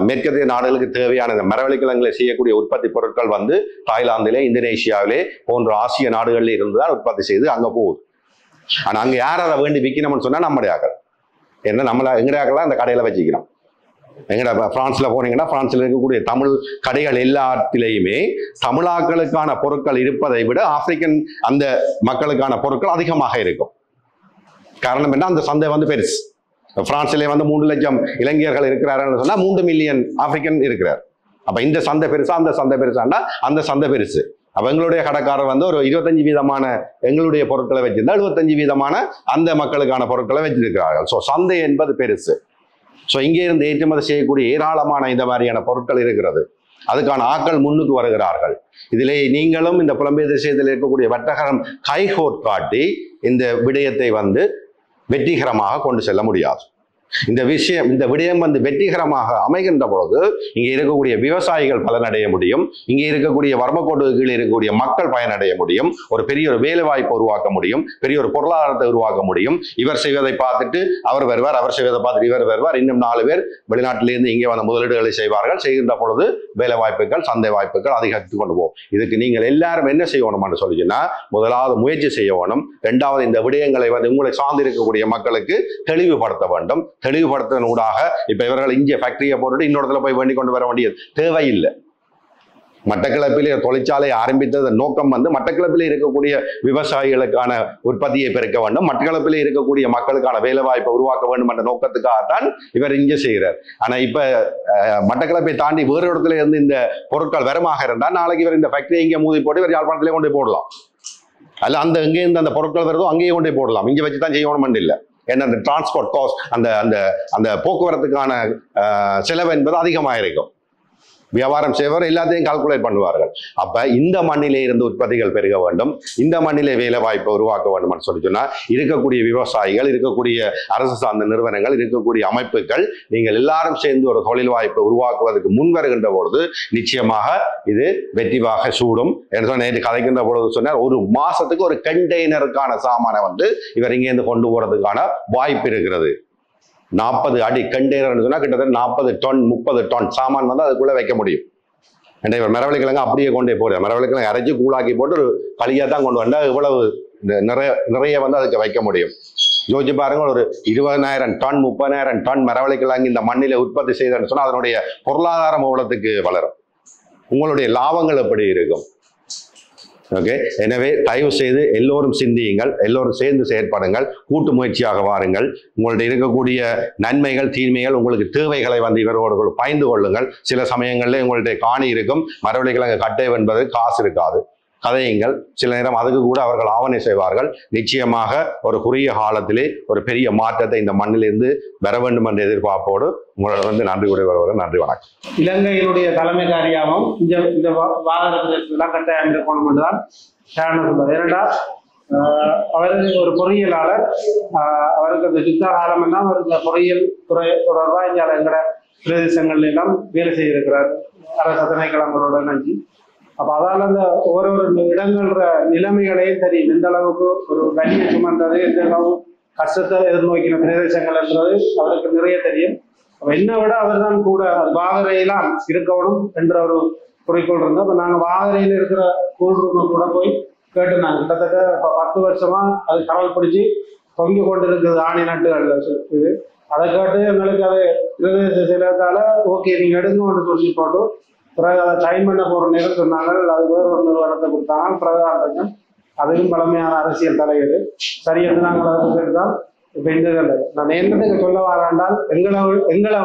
மேற்கத்திய நாடுகளுக்கு தேவையான இந்த மரவள்ளி கிழங்குகளை செய்யக்கூடிய உற்பத்தி பொருட்கள் வந்து தாய்லாந்திலே, இந்தோனேஷியாவிலே போன்ற ஆசிய நாடுகளில் இருந்துதான் உற்பத்தி செய்து அங்க போகுது. ஆனா அங்க யார் அதை வேண்டி விற்கணும்னு சொன்னா நம்முடைய ஆக்கள். ஏன்னா எங்களுடைய ஆக்கெல்லாம் அந்த கடையில வச்சுக்கணும். எங்கட பிரான்ஸ்ல போனீங்கன்னா பிரான்ஸ்ல இருக்கக்கூடிய தமிழ் கடைகள் எல்லாத்திலையுமே தமிழாக்களுக்கான பொருட்கள் இருப்பதை விட ஆப்பிரிக்கன் அந்த மக்களுக்கான பொருட்கள் அதிகமாக இருக்கும். காரணம் என்ன, அந்த சந்தை வந்து பெருசு. பிரான்சிலே வந்து 3 லட்சம் இளைஞர்கள் இருக்கிறார்கள் சொன்னா 3 மில்லியன் ஆப்பிரிக்கன் இருக்கிறார். அப்ப இந்த சந்தை பெருசா அந்த சந்தை பெருசாண்டா அந்த சந்தை பெருசு. அப்ப எங்களுடைய கடைக்காரர் வந்து ஒரு 25% எங்களுடைய பொருட்களை வச்சிருந்தா 75% அந்த மக்களுக்கான பொருட்களை வச்சிருக்கிறார்கள். ஸோ சந்தை என்பது பெருசு. ஸோ இங்கே இருந்து ஏற்றுமதி செய்யக்கூடிய ஏராளமான இந்த மாதிரியான பொருட்கள் இருக்கிறது. அதுக்கான ஆட்கள் முன்னுக்கு வருகிறார்கள். இதிலே நீங்களும் இந்த புலம்பெயர் தேசத்தில் இருக்கக்கூடிய வர்த்தகரம் கைகோட் காட்டி இந்த விடயத்தை வந்து வெற்றிகரமாக கொண்டு செல்ல முடியாது. இந்த விடயம் வந்து வெற்றிகரமாக அமைகின்ற பொழுது இங்கே இருக்கக்கூடிய விவசாயிகள் பலனடைய முடியும், இங்கே இருக்கக்கூடிய வறுமைக்கோட்டு கீழே இருக்கக்கூடிய மக்கள் பயனடைய முடியும், ஒரு பெரிய ஒரு வேலை வாய்ப்பை உருவாக்க முடியும், பெரிய ஒரு பொருளாதாரத்தை உருவாக்க முடியும். இவர் செய்வதை பார்த்துட்டு அவர் வருவார், அவர் செய்வதை பார்த்துட்டு இவர் வருவார், இன்னும் 4 பேர் வெளிநாட்டிலிருந்து இங்கே வந்த முதலீடுகளை செய்வார்கள். செய்கின்ற பொழுது வேலை வாய்ப்புகள், சந்தை வாய்ப்புகள் அதிகரித்து கொண்டு போகும். இதுக்கு நீங்கள் எல்லாரும் என்ன செய்யணும்னு சொல்லிச்சுன்னா, முதலாவது முயற்சி செய்ய வேணும். 2வது இந்த விடயங்களை வந்து உங்களை சார்ந்து இருக்கக்கூடிய மக்களுக்கு தெளிவுபடுத்த வேண்டும். தெளிவுபடுத்துவதன் ஊடாக இப்ப இவர்கள் இங்கே ஃபேக்டரியை போட்டுட்டு இன்னொருத்துல போய் வேண்டி கொண்டு வர வேண்டியது தேவையில்லை. மட்டக்களப்பிலே தொழிற்சாலை ஆரம்பித்தது நோக்கம் வந்து மட்டக்களப்பிலே இருக்கக்கூடிய விவசாயிகளுக்கான உற்பத்தியை பெருக்க வேண்டும், மட்டக்களப்பிலே இருக்கக்கூடிய மக்களுக்கான வேலை வாய்ப்பை உருவாக்க வேண்டும் என்ற நோக்கத்துக்காகத்தான் இவர் இங்கே செய்கிறார். ஆனா இப்ப மட்டக்களப்பை தாண்டி வேறு இடத்துல இருந்து இந்த பொருட்கள் வரமாக இருந்தால் நாளைக்கு இவர் இந்த ஃபேக்டரியை இங்கே மூதி போட்டு இவர் யாழ்ப்பாணத்திலே கொண்டு போடலாம், அல்ல அந்த எங்கே இருந்து அந்த பொருட்கள் வருதோ அங்கேயே கொண்டே போடலாம். இங்கே வச்சு தான் செய்யணும் இல்லை. ஏன்னா அந்த டிரான்ஸ்போர்ட் காஸ்ட் அந்த அந்த அந்த போக்குவரத்துக்கான செலவு என்பது அதிகமாக இருக்கும். வியாபாரம் செய்வர் எல்லாத்தையும் கால்குலேட் பண்ணுவார்கள். அப்ப இந்த மண்ணிலே இருந்து உற்பத்திகள் பெருக வேண்டும், இந்த மண்ணிலே வேலை வாய்ப்பை உருவாக்க வேண்டும் சொல்லி சொன்னா இருக்கக்கூடிய விவசாயிகள், இருக்கக்கூடிய அரசு சார்ந்த நிறுவனங்கள், இருக்கக்கூடிய அமைப்புகள் நீங்கள் எல்லாரும் சேர்ந்து ஒரு தொழில் வாய்ப்பை உருவாக்குவதற்கு முன் வருகின்ற பொழுது நிச்சயமாக இது வெற்றிவாக சூடும் என்று சொன்ன நேற்று கதைக்கின்ற பொழுது சொன்னார், ஒரு மாசத்துக்கு ஒரு கண்டெய்னருக்கான சாமானை வந்து இவர் இங்கேருந்து கொண்டு போறதுக்கான வாய்ப்பு இருக்கிறது. 40 அடி கண்டெய்னர் சொன்னா கிட்டத்தட்ட 40 டன் 30 டன் சாமான் வந்து அதுக்குள்ள வைக்க முடியும். இவர் மரவள்ளிக்கிழங்கு அப்படியே கொண்டே போடுறார், மரவள்ளிக்கிழங்கு அரைச்சி கூழாக்கி போட்டு ஒரு களியா தான் கொண்டு வந்தா இவ்வளவு நிறைய வந்து அதுக்கு வைக்க முடியும். யோசிச்சு பாருங்க, ஒரு 20,000 டன் 30,000 டன் மரவள்ளிக்கிழங்கு இந்த மண்ணில உற்பத்தி செய்தன்னு சொன்னா அதனுடைய பொருளாதாரம் எவ்வளவுக்கு வளரும், உங்களுடைய லாபங்கள் எப்படி இருக்கும். ஓகே, எனவே தயவு செய்து எல்லோரும் சிந்தியுங்கள், எல்லோரும் சேர்ந்து செயற்படுங்கள், கூட்டு முயற்சியாக வாருங்கள். உங்களுடைய இருக்கக்கூடிய நன்மைகள் தீமைகள் உங்களுக்கு தேவைகளை வந்து இவரோடு பயந்து கொள்ளுங்கள். சில சமயங்களில் உங்களுடைய காணி இருக்கும், மரவள்ளிக்கிழங்கு கட்டை என்பது காசு இருக்காது, கதையுங்கள். சில நேரம் அதுக்கு கூட அவர்கள் ஆவணை செய்வார்கள். நிச்சயமாக ஒரு குறுகிய காலத்திலே ஒரு பெரிய மாற்றத்தை இந்த மண்ணிலிருந்து வர வேண்டும் என்ற எதிர்பார்ப்போடு உங்களோட வந்து நன்றி கூறுவர்கள். நன்றி, வணக்கம். இலங்கையினுடைய தலைமை காரியாகவும் இந்த வாகனத்திலாம் கட்டாயம் இருக்கணும் என்றுதான் சொல்றார். ஏனென்றால் அவர் ஒரு பொறியியலாளர், அவருக்கு அந்த யுத்த காலம் எல்லாம் அவருக்கு பொறியியல் துறை தொடர்பாக இங்கே எங்கட பிரதேசங்கள்ல எல்லாம் வேலை செய்திருக்கிறார் அரசு திணைக்களங்களோட இணைஞ்சு. அப்ப அதால அந்த ஒவ்வொரு இடங்கள்ற நிலைமைகளையும் தெரியும், எந்த அளவுக்கு ஒரு வலியை சுமந்தது, எந்த அளவு கஷ்டத்தை எதிர்நோக்கின பிரதேசங்கள் என்றது அவருக்கு நிறைய தெரியும். என்னை விட அவர் தான் கூட அது வாகரையெல்லாம் இருக்கணும் என்ற ஒரு குறிக்கோள் இருந்தோம். அப்போ நாங்கள் வாகரையில் இருக்கிற கூல் ரூமை கூட போய் கேட்டுனாங்க. கிட்டத்தட்ட இப்போ 10 வருஷமா அது கடல் பிடிச்சி தொங்கி கொண்டு இருக்குது ஆணி நட்டுகள் இது. அதை கேட்டு எங்களுக்கு அதை பிரதேச செயலத்தால ஓகே நீங்கள் எடுங்கன்னு சொல்லி போட்டு பிறகு அதை சைன் பண்ண போகிற நேரம் சொன்னாங்க. அது வேறு ஒரு நிறுவனத்தை கொடுத்தாங்க பிரதான, அதுவும் பழமையான அரசியல் தலையீடு சரி என்று நாங்கள் அதை கேட்டுதான். இப்போ இந்த இதில் நான் என்னத்துக்கு சொல்ல வராண்டால் எங்களை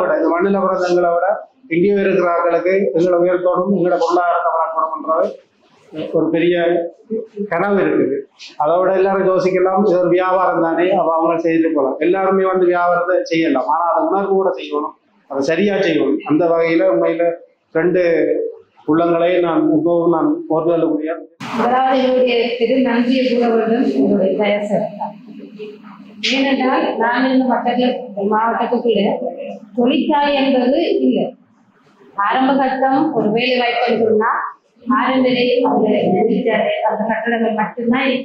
விட இந்த மண்ணில் பிறந்த எங்களை விட எங்கேயும் இருக்கிற ஆட்களுக்கு எங்களை உயர்த்தோடும் எங்களோட பொருளாதாரத்தை வளர்க்கணும்ன்றது ஒரு பெரிய கனவு இருக்குது. அதை விட எல்லாரும் யோசிக்கலாம், இது ஒரு வியாபாரம் தானே, அப்போ அவங்க செய்துட்டு போகலாம். எல்லாருமே வந்து வியாபாரத்தை செய்யலாம், ஆனால் அதை உணர்வு கூட செய்யணும், அதை சரியா செய்யணும். அந்த வகையில உண்மையில 2 உள்ளங்களை நான் இப்போவும் நான் போர்த்தக்கூடிய என்னுடைய திரு நன்றியை கூட வேண்டும் என்னுடைய தயசர். ஏனென்றால் நான் இந்த மட்டக்களப்பு மாவட்டத்துக்குள்ள தொழிற்சாலை என்பது இல்லை. ஆரம்ப கட்டம் ஒரு வேலை வாய்ப்புன்னு சொன்னா ஆரம்பரை அந்த தொழிற்சாலை அந்த கட்டடங்கள் மட்டும்தான்.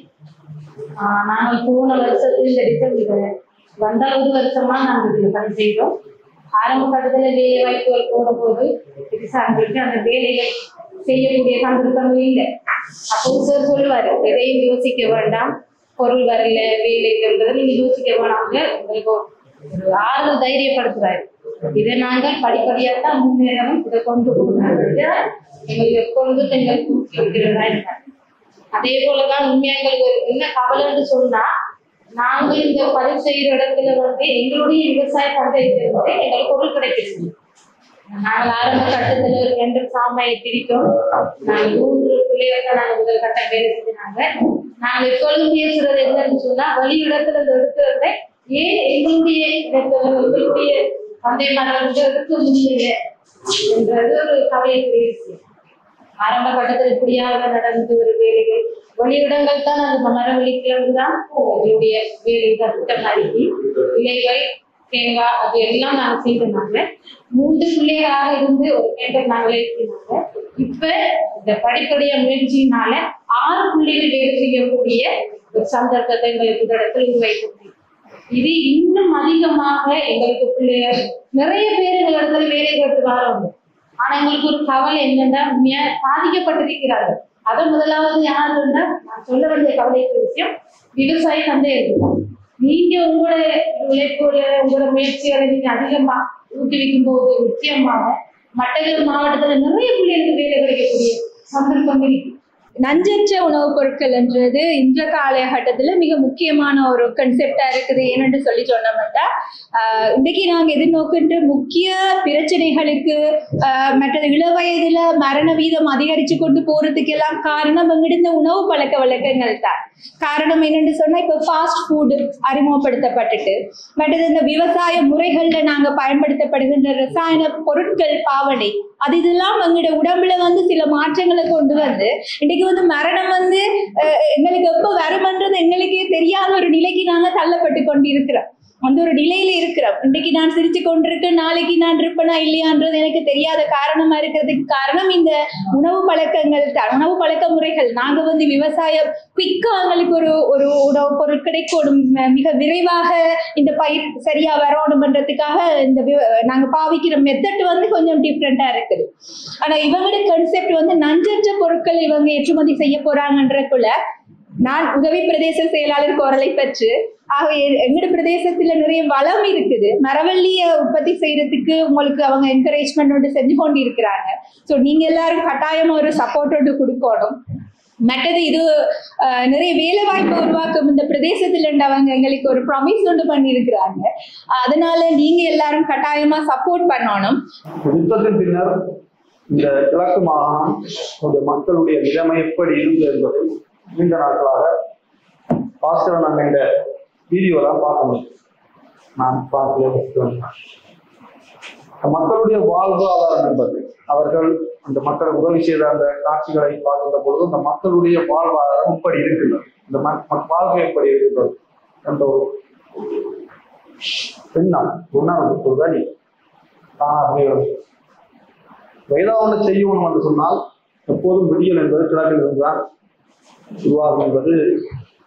நாங்கள் போன வருஷத்துல இந்த டிசம்பர் வந்த 1 வருஷமா நாங்கள் இதில் பணி செய்தோம். ஆரம்ப கட்டத்துல வேலை வாய்ப்புகள் போட போது சார்ந்துட்டு அந்த வேலைகள் செய்யக்கூடிய சந்தர்ப்பமும் இல்லை. அப்போ சார் சொல்லுவாரு, எதையும் யோசிக்க வேண்டாம், பொருள் வரல வேலைங்கிறத நீங்க யோசிக்க வேணாங்க, உங்களுக்கு ஒரு ஆறுதல் தைரியப்படுத்துவாரு. இதை நாங்கள் படிப்படியாக தான் முன்னேறவும் இதை கொண்டு போகணும் எங்களுக்கு எப்பொழுதும் எங்களுக்கு தூக்கி வைக்கிறதா இருக்காங்க. அதே போலதான் உண்மையா எங்களுக்கு என்ன கவலைன்னு சொன்னா, நாங்கள் இந்த பதிவு செய்யற இடத்துல வந்து எங்களுடைய விவசாய சந்தையிலிருந்து எங்களுக்கு பொருள் கிடைக்கிறது. நாங்கள் ஆரம்ப கட்டத்துல ஒரு 2 சாமாயை திரித்தோம். நாங்கள் 3 பிள்ளைகள் நாங்கள் முதல் கட்ட வேலை செஞ்சாங்க. நாங்கள் எப்பொழுதும் பேசுறது என்னன்னு சொன்னா, வெளி இடத்துல இருந்து எடுக்கிறத ஏன் எங்களுடைய சந்தை மரங்கள் எடுக்க முடியல என்றது ஒரு கவலைக்குரிய விஷயம். ஆரம்ப கட்டத்தில் இப்படியாக நடந்து ஒரு வேலைகள் வெளியிடங்கள் தான் அந்த மரவள்ளிக்கிழங்கு தான் எங்களுடைய வேலைகள் திட்டமாக்கி இலைகள் தேங்காய் அது எல்லாம் நாங்கள் செய்தனாங்க. 3 பிள்ளைகளாக இருந்து ஒரு கேண்டர் நாங்கள் எழுப்பினாங்க. இப்ப இந்த படிப்படிய முயற்சியினால 6 பிள்ளைகள் வேலை செய்யக்கூடிய ஒரு சந்தர்ப்பத்தை எங்களுக்கு இந்த இடத்துல உருவாக்கி முடியும். இது இன்னும் அதிகமாக எங்களுக்கு பிள்ளைகள் நிறைய பேர் இந்த இடத்துல வேலை கேட்டு வராங்க. ஆனா எங்களுக்கு ஒரு கவலை என்னன்னா, பாதிக்கப்பட்டிருக்கிறார்கள். அதை முதலாவது யார் இருந்தா நான் சொல்ல வேண்டிய கவலைக்கு விஷயம், விவசாய சந்தை இருக்கு. நீங்க உங்களோட உழைப்போட உங்களோட முயற்சிகளை நீங்க அதிகமா ஊக்குவிக்கும் போது நிச்சயமாக மட்டக்களப்பு மாவட்டத்துல நிறைய பிள்ளைகளுக்கு வேலை கிடைக்கக்கூடிய சந்தர்ப்பம் இருக்கு. நஞ்சற்ற உணவுப் பொருட்கள் என்றது இந்த காலகட்டத்தில் மிக முக்கியமான ஒரு கன்செப்டா இருக்குது. ஏன்னு சொல்லி சொன்னோம்னா இன்றைக்கு நாங்கள் எதிர்நோக்கின்ற முக்கிய பிரச்சனைகளுக்கு மற்றது இளவயதுல மரண வீதம் அதிகரிச்சு கொண்டு போறதுக்கு எல்லாம் காரணம் எங்கிட்ட உணவு பழக்க வழக்கங்கள் தான். காரணம் என்னன்னு சொன்னா இப்ப ஃபாஸ்ட் ஃபுட் அறிமுகப்படுத்தப்பட்டுட்டு மற்றது இந்த விவசாய முறைகள்ல நாங்க பயன்படுத்தப்படுகின்ற ரசாயன பொருட்கள் பாவனை அது இதெல்லாம் எங்களோட உடம்புல சில மாற்றங்களை கொண்டு வந்து இன்னைக்கு மரணம் எங்களுக்கு எப்ப வரும்ன்றது எங்களுக்கே தெரியாத ஒரு நிலைக்கு நாங்க தள்ளப்பட்டு கொண்டிருக்கிறோம். அந்த ஒரு நிலையில இருக்கிறோம். இன்றைக்கு நான் சிரிச்சு கொண்டிருக்கேன், நாளைக்கு நான் இருப்பேனா இல்லையான்றது எனக்கு தெரியாத காரணமா இருக்கிறதுக்கு காரணம் இந்த உணவு பழக்கங்கள் தான். உணவு பழக்க முறைகள் நாங்க விவசாயம் குயிக்கா எங்களுக்கு ஒரு உணவு பொருள் கிடைக்கணும், மிக விரைவாக இந்த பயிர் சரியா வரணும்ன்றதுக்காக இந்த நாங்க பாவிக்கிற மெத்தட் கொஞ்சம் டிஃப்ரெண்டா இருக்குது. ஆனா இவங்களோட கன்செப்ட் நஞ்சற்ற பொருட்களை இவங்க ஏற்றுமதி செய்ய போறாங்கன்றக்குள்ள நான் உதவி பிரதேச செயலாளர் குரலை பெற்று எங்கட பிரதேசத்துல நிறைய வளம் இருக்குது. மரவள்ளிய உற்பத்தி செய்யறதுக்கு உங்களுக்கு அவங்க என்கரேஜ்மெண்ட் செஞ்சு கொண்டு இருக்கிறாங்க. ஸோ நீங்க எல்லாரும் கட்டாயமா ஒரு சப்போர்ட் கொடுக்கணும். மற்றது இது நிறைய வேலை வாய்ப்பு உருவாக்கும் இந்த பிரதேசத்துல அவங்க எங்களுக்கு ஒரு ப்ராமிஸ் பண்ணி இருக்கிறாங்க. அதனால நீங்க எல்லாரும் கட்டாயமா சப்போர்ட் பண்ணணும். யுத்தத்தின் பின்னர் இந்த கிழக்கு மாகாணம் மக்களுடைய நிலைமை எப்படி இருந்து என்பதை நீண்ட நாட்களாக பாஸ்கரன் நாங்கள் இந்த வீடியோலாம் பார்க்க முடியும். நான் பார்க்கல. மக்களுடைய வாழ்வாதாரம் என்பது அவர்கள் அந்த மக்கள் உதவி செய்த அந்த காட்சிகளை பார்க்கின்ற பொழுது அந்த மக்களுடைய வாழ்வாதாரம் எப்படி இருக்கின்றது, இந்த வாழ்க்கை எப்படி இருக்கின்றது என்ற ஒரு எண்ணம் ஒரு வழி ஏதாவது செய்யணும் என்று சொன்னால் எப்போதும் விடியல் என்பது கிழக்கில் இருந்தால் உருவாகும் என்பது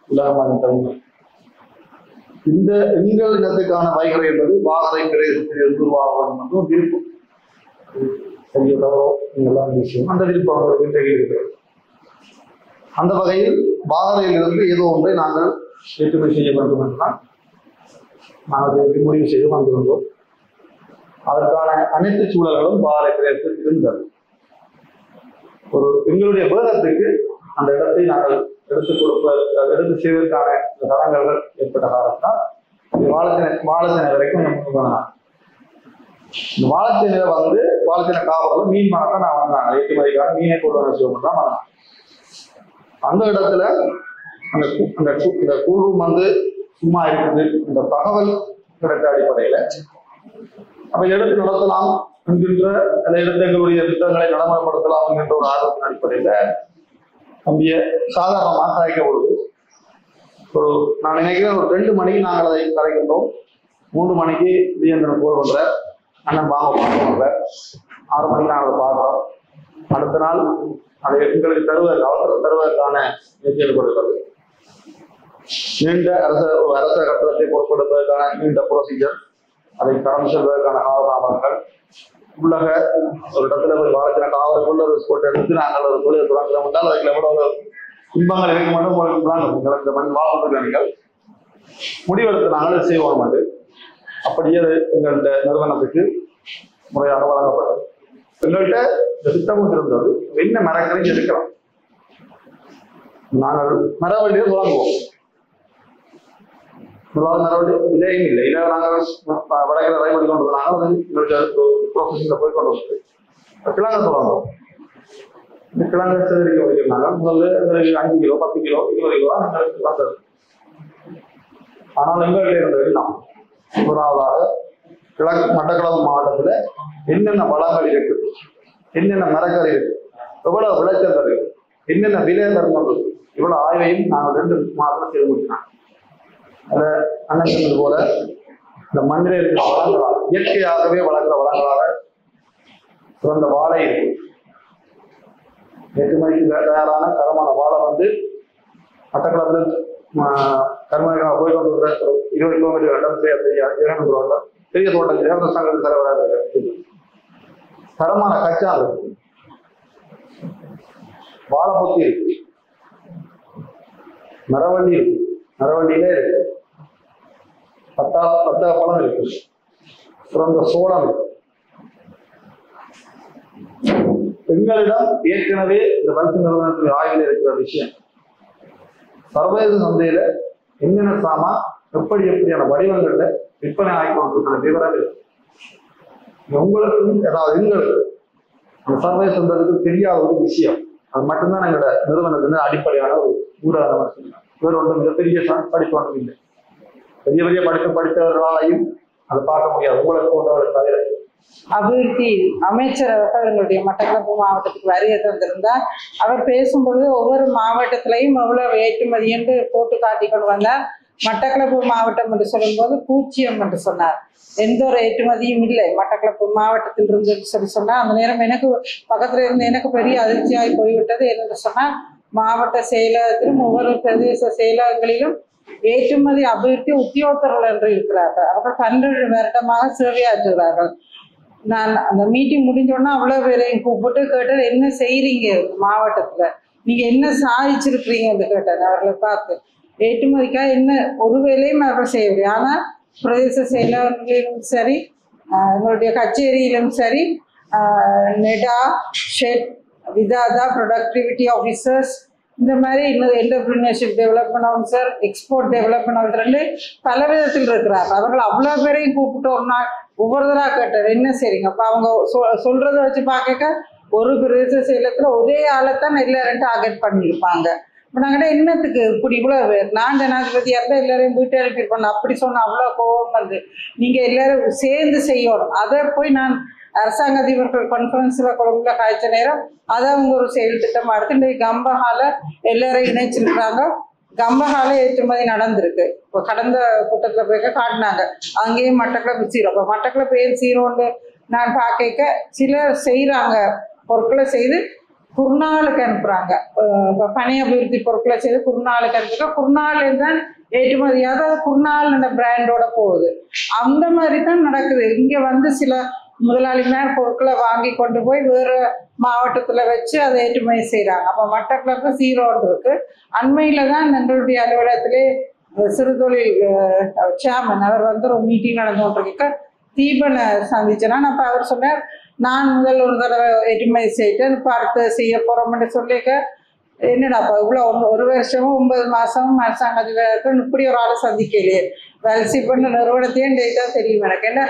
உலகமாக உண்மை. இந்த எங்கள் இனத்துக்கான வைகரை என்பது வாகரை பிரதேசத்தில் உருவாக வேண்டும் என்று ஒரு விருப்பம். சரியோ தவறோ எல்லாம் விஷயம் அந்த விருப்பம் அவர்களுக்கு இன்றைக்கு இருக்கிறது. அந்த வகையில் வாகரையிலிருந்து ஏதோ ஒன்றை நாங்கள் ஏற்றுமதி செய்ய வேண்டும் என்றுதான் நாங்கள் முடிவு செய்து வந்திருந்தோம். அதற்கான அனைத்து சூழல்களும் வாகரை பிரதேசத்தில் இருந்தது. ஒரு எங்களுடைய வேதத்துக்கு அந்த இடத்தை நாங்கள் எடுத்து செய்வதற்கான தடங்கல்கள் ஏற்பட்ட காரணத்தால் வாழைச்சனை வரைக்கும் இந்த வாழைச்சனை வாழைச்சனை காவலில் மீன் மனத்தை நான் வந்தாங்க ஏற்றுமதிக்காக மீனை கொண்டு வர செய்வோம் தான் வந்தாங்க. அந்த இடத்துல அந்த குழு சும்மா இருக்குது இந்த தகவல் கிடைத்த அடிப்படையில அப்ப எடுத்து நடத்தலாம் என்கின்ற அந்த இடத்துல எங்களுடைய திட்டங்களை நடைமுறைப்படுத்தலாம் என்கின்ற ஒரு ஆர்வத்தின் அடிப்படையில நம்பிய சாதாரணமாக கலைக்க பொழுது நான் நினைக்கிறேன் ஒரு 2 மணிக்கு நாங்கள் அதை கலைக்கின்றோம். 3 மணிக்கு விஜயந்திரன் போல் பண்ற அண்ணன் பாங்க பண்ற 6 மணிக்கு நாங்கள் பார்க்கிறோம். அடுத்த நாள் அதை எங்களுக்கு அவசரம் தருவதற்கான முயற்சிகள் கொடுக்கிறது. நீண்ட அரச கட்டணத்தை பொருட்படுத்துவதற்கான நீண்ட ப்ரொசீஜர், அதை கடந்து செல்வதற்கான காலதாமதங்கள், உள்ளக ஒரு இடத்துல போய் வாழைச்சின காவலுக்குள்ள ஒரு ஸ்போர்ட் எடுத்து நாங்கள் ஒரு தொழிலை தொடங்குறோம் என்றால் அதுக்கு எவ்வளவு துன்பங்கள் இருக்க மட்டும் உங்களுக்கு இந்த மண் வாழ்ந்துகள் முடிவெடுத்து நாங்கள் செய்வோம். அது அப்படியே எங்கள்கிட்ட நிறுவனத்துக்கு முறையாக வழங்கப்பட்டது. எங்கள்கிட்ட இந்த திட்டமும் இருந்தது. என்ன மரக்கரையும் எடுக்கலாம், நாங்கள் மரவழியை தொடங்குவோம். மரவழி இதையும் இல்லை இல்லை நாங்கள் வடக்கில் ரைவழி கொண்டு வந்தாங்க. எங்களுடைய ப்ரொஃபஷனில் போய் கொண்டு வந்து கிழங்க தொடங்குவோம். இந்த கிழங்கு சேகரிக்க வைக்கிறாங்க. முதல்ல எங்களுக்கு 5 கிலோ 10 கிலோ 20 கிலோ எங்களுக்கு வந்தது. ஆனால் எங்கள்கிட்ட இருந்தது நாம் முதலாவதாக மட்டக்களப்பு மாவட்டத்துல என்னென்ன வளங்கள் இருக்கு, என்னென்ன மரக்கறி இருக்கு, எவ்வளவு விளைச்சல் இருக்கு, என்னென்ன விலை தரணும், இவ்வளவு ஆய்வையும் நாங்கள் 2 மாதத்துல செய்து முடிச்சினாங்க. அதை அண்ணன் சொன்னது போல இந்த மண்ணில் இருக்கிற வளங்களாக இயற்கையாகவே வளர்க்கிற வளங்களாக சிறந்த வாழை இருக்கு. ஏற்றுமதிக்கு தயாரான தரமான வாழை மட்டக்களப்பு கர்மனைக்காக போய் கொண்டு 20 கிலோமீட்டர் இடம் தெரியாது பெரிய தோட்டம் தேவத சங்கத்தில் தலைவராக இருக்கு. தரமான கச்சா இருக்கு, வாழைப்பொத்தி இருக்கு, மரவள்ளி இருக்கு, மரவள்ளியிலே இருக்கு. பத்தா பழம் இருக்கு, சிறந்த சோளம் இருக்கு. எங்களிடம் ஏற்கனவே இந்த பரிசு நிறுவனத்தில் ஆய்வில் இருக்கிற விஷயம், சர்வதேச சந்தையில என்னென்ன சாமான் எப்படியான வடிவங்கள்ல விற்பனை ஆகிக்கொண்டிருக்கிற விவரம் இருக்கு. உங்களுக்கும் அதாவது எங்களுக்கு அந்த சர்வதேச சந்தைக்கு தெரியாத ஒரு விஷயம், அது மட்டும்தான் எங்களோட நிறுவனத்தின் அடிப்படையான ஒரு ஊடகம். வேறு ஒன்றும் மிகப்பெரிய படிப்பு ஒன்றும் இல்லை. பெரிய பெரிய படித்தவர்களாலையும் அதை பார்க்க முடியாது, உங்களுக்கு போன்றவர்களை தவிர. அபிவிருத்தி அமைச்சர் அவர்கள் எங்களுடைய மட்டக்களப்பு மாவட்டத்துக்கு வருகை தந்திருந்தார். அவர் பேசும்பொழுது ஒவ்வொரு மாவட்டத்திலையும் எவ்வளவு ஏற்றுமதி என்று போட்டு காட்டி கொண்டு வந்தார். மட்டக்களப்பு மாவட்டம் என்று சொல்லும்போது 0 என்று சொன்னார். எந்த ஒரு ஏற்றுமதியும் இல்லை மட்டக்களப்பு மாவட்டத்தில் இருந்து சொல்லி சொன்னார். அந்த நேரம் எனக்கு பக்கத்துல இருந்து எனக்கு பெரிய அதிர்ச்சியாய் போய்விட்டது. என்னென்று சொன்னால், மாவட்ட செயலகத்திலும் ஒவ்வொரு பிரதேச செயலகங்களிலும் ஏற்றுமதி அபிவிருத்தி உத்தியோகத்தர்கள் என்று இருக்கிறார்கள். அவர்கள் 12 வருடமாக சேவையாற்றுகிறார்கள். நான் அந்த மீட்டிங் முடிஞ்சோன்னா அவ்வளவு பேரையும் கூப்பிட்டு கேட்டேன், என்ன செய்யறீங்க மாவட்டத்துல, நீங்க என்ன சாதிச்சிருக்கிறீங்க என்று கேட்டேன். அவர்களை பார்த்து ஏற்றுமதிக்காக என்ன ஒரு வேலையும் அவர்கள் செய்யவில்லை. ஆனால் பிரதேச செயலகங்களிலும் சரி, எங்களுடைய கச்சேரியிலும் சரி, நெடா, ஷெட், விதாதா, ப்ரொடக்டிவிட்டி ஆஃபீஸர்ஸ், இந்த மாதிரி இன்னொரு entrepreneurship development officer, export development officer பல விதத்தில் இருக்கிறாங்க. அவர்கள் அவ்வளோ பேரையும் கூப்பிட்டு ஒரு நாள் ஒவ்வொருத்தராக கேட்டார், என்ன செய்றீங்க. அப்போ அவங்க சொல்றதை வச்சு பார்க்க ஒரு பிரதேச செயலகத்துல ஒரே ஆளைத்தான் எல்லாரும் டார்கெட் பண்ணியிருப்பாங்க. இப்போ நாங்கள் என்னத்துக்கு இப்படி இவ்வளோ பேர், நான் ஜனாதிபதியாக இருந்தால் எல்லாரையும் வீட்டை அனுப்பியிருப்பேன் அப்படி சொன்னால் அவ்வளோ கோபம் வந்து, நீங்கள் எல்லாரும் சேர்ந்து செய்யணும். அதை போய் நான் அரசாங்க அதிபர்கள் கான்ஃபரன்ஸில் கொழும்புல காய்ச்ச நேரம் அதை அவங்க ஒரு செயல் திட்டமாக எடுத்து இன்றைக்கு கம்பஹால எல்லாரையும் இணைச்சிருக்கிறாங்க. கம்பஹால ஏற்றுமதி நடந்திருக்கு. இப்போ கடந்த கூட்டத்தில் போய் காட்டினாங்க, அங்கேயும் மட்டக்களப்பு 0. இப்போ மட்டக்களப்பு 0ன்னு நான் பார்க்க சிலர் செய்கிறாங்க, பொருட்களை செய்து குர்நாளுக்கு அனுப்புகிறாங்க. இப்போ பனை அபிவிருத்தி பொருட்களை செய்து குர்நாளுக்கு அனுப்புகிறாங்க. குர்நாள் தான் ஏற்றுமதியாக அது குர்நாள் என்ற பிராண்டோட போகுது. அந்த மாதிரி தான் நடக்குது. இங்கே வந்து சில முதலாளிமார் பொருட்களை வாங்கி கொண்டு போய் வேறு மாவட்டத்தில் வச்சு அதை ஏற்றுமதி செய்கிறாங்க. அப்போ மட்டக்களப்பு 0 இருக்கு. அண்மையில் தான் எங்களுடைய அலுவலகத்திலே சிறுதொழில் சேர்மன் அவர் வந்து ஒரு மீட்டிங் நடந்து கொண்டிருக்க தீபனை சந்திச்சேன்னா, அப்போ அவர் சொன்னார், நான் முதல் ஒரு தடவை ஏற்றுமதி செய்யிட்டேன், இப்போ அடுத்து செய்ய போகிறோம்னு சொல்லிக்க, என்னடாப்பா இவ்வளோ ஒரு வருஷமும் 9 மாதமும் அரசாங்க அதிபருக்கு இப்படி ஒரு ஆளை சந்திக்கலையே, வேலை பண்ண நிறுவனத்தையும் டேட்டா தெரியும் எனக்கு. என்ன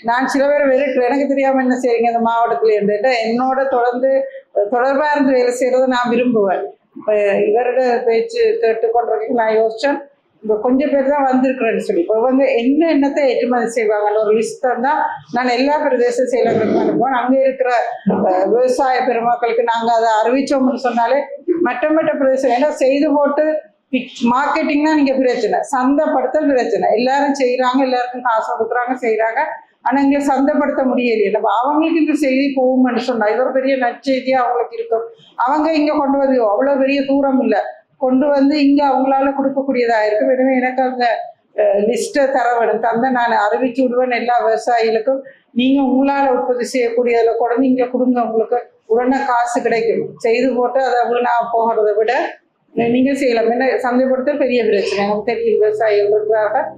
நான் சில பேர் விரட்டுறேன், எனக்கு தெரியாமல் என்ன செய்றீங்க இந்த மாவட்டத்தில் இருந்துட்டு, என்னோட தொடர்பாக இருந்து வேலை செய்கிறத நான் விரும்புவேன். இப்போ இவரோட பேச்சு கேட்டுக்கொண்டிருக்கேன். நான் யோசிச்சேன், இப்போ கொஞ்சம் பேர் தான் வந்திருக்கிறேன்னு சொல்லி, இப்போ இவங்க என்னத்தை ஏற்றுமதி செய்வாங்கன்னு ஒரு லிஸ்ட் தான் நான் எல்லா பிரதேச செயலர்களுக்கும் அனுப்புவேன். அங்கே இருக்கிற விவசாய பெருமக்களுக்கு நாங்கள் அதை அறிவித்தோம்னு சொன்னாலே மற்ற பிரதேசம் ஏன்னா செய்து போட்டு மார்க்கெட்டிங் தான் நீங்கள் பிரச்சனை, சந்தைப்படுத்தல் பிரச்சனை. எல்லாரும் செய்கிறாங்க, எல்லாருக்கும் காசு கொடுக்குறாங்க, செய்கிறாங்க. ஆனால் இங்கே சந்தைப்படுத்த முடியலையே. நம்ம அவங்களுக்கு இந்த செய்தி போகும்னு சொன்னால் இது ஒரு பெரிய நற்செய்தியாக அவங்களுக்கு இருக்கும். அவங்க இங்கே கொண்டு வந்து அவ்வளோ பெரிய தூரம் இல்லை, கொண்டு வந்து இங்கே அவங்களால கொடுக்கக்கூடியதாக இருக்கும். எனவே எனக்கு அந்த லிஸ்ட்டை தர வேணும், தந்த நான் அறிவிச்சு விடுவேன் எல்லா விவசாயிகளுக்கும். நீங்கள் உங்களால் உற்பத்தி செய்யக்கூடியதில் கூட நீங்கள் கொடுங்க, உங்களுக்கு உடனே காசு கிடைக்கும். செய்து போட்டு அதை வீணா போகிறத விட நீங்கள் செய்யலாம். என்ன சந்தைப்படுத்த பெரிய பிரச்சனை நமக்கு தெரியும், விவசாயிகள் இருக்கிறார்கள்.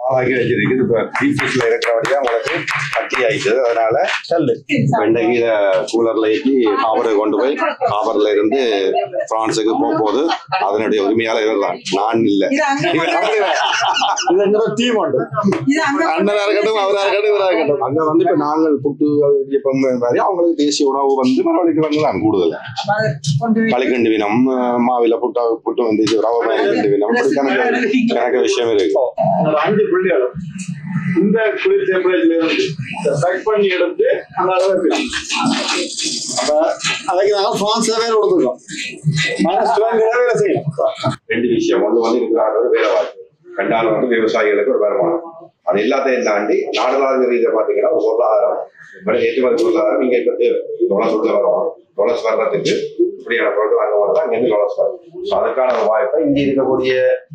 பாலாக்கி வச்சிருக்கு. இப்போ டீஃபீஸ்ல இருக்கிறபடியா உங்களுக்கு கட்டி ஆயிடுச்சு. அதனால வெண்டைக்கு இதை கூலர்ல ஏற்றி காபரை கொண்டு போய் காபர்ல இருந்து பிரான்ஸுக்கு போகும்போது அதனுடைய உரிமையால இருக்கலாம். நான் இல்லை, டீம் உண்டு. அண்ணனா இருக்கட்டும், அவரா இருக்கட்டும், இவரா இருக்கட்டும். அங்க வந்து இப்ப நாங்கள் புட்டு மாதிரி அவங்களுக்கு தேசிய உணவு வந்து மரவள்ளிக்கு வந்து தான் கூடுதல். களிக்கண்டு வினம், மாவில புட்டு வந்து ரவை கண்டு வினம், கணக்கு விஷயம் இருக்கு. 5 பிள்ளைகளும் இந்த குளிர் டெம்பரேச்சர்ல இருந்து செக் பண்ணி எடுத்து அந்த அளவு வைக்கலாம். அப்ப அதுக்கு நாங்கள் பிரான்ஸ்ல வேலை கொடுத்துருக்கோம். வேலை செய்யணும். 2 விஷயம். ஒன்று வந்து இருக்கிறார்கள் வேலை வாய்ப்பு, 2வது வந்து விவசாயிகளுக்கு ஒரு வருமானம். அது எல்லாத்தையும் தாண்டி நாடுதாரிய ரீதியை பார்த்தீங்கன்னா ஒரு பொருளாதாரம், ஏற்றுமதி பொருளாதாரம். நீங்க இப்ப டொலர்ஸ்ல வரும், டொலர்ஸ் வர்றதுக்கு இப்படியான பொருட்கள் அங்கே வரதான் இங்கேருந்து டொலர்ஸ் வரும். ஸோ அதுக்கான ஒரு வாய்ப்பை இங்கே இருக்கக்கூடிய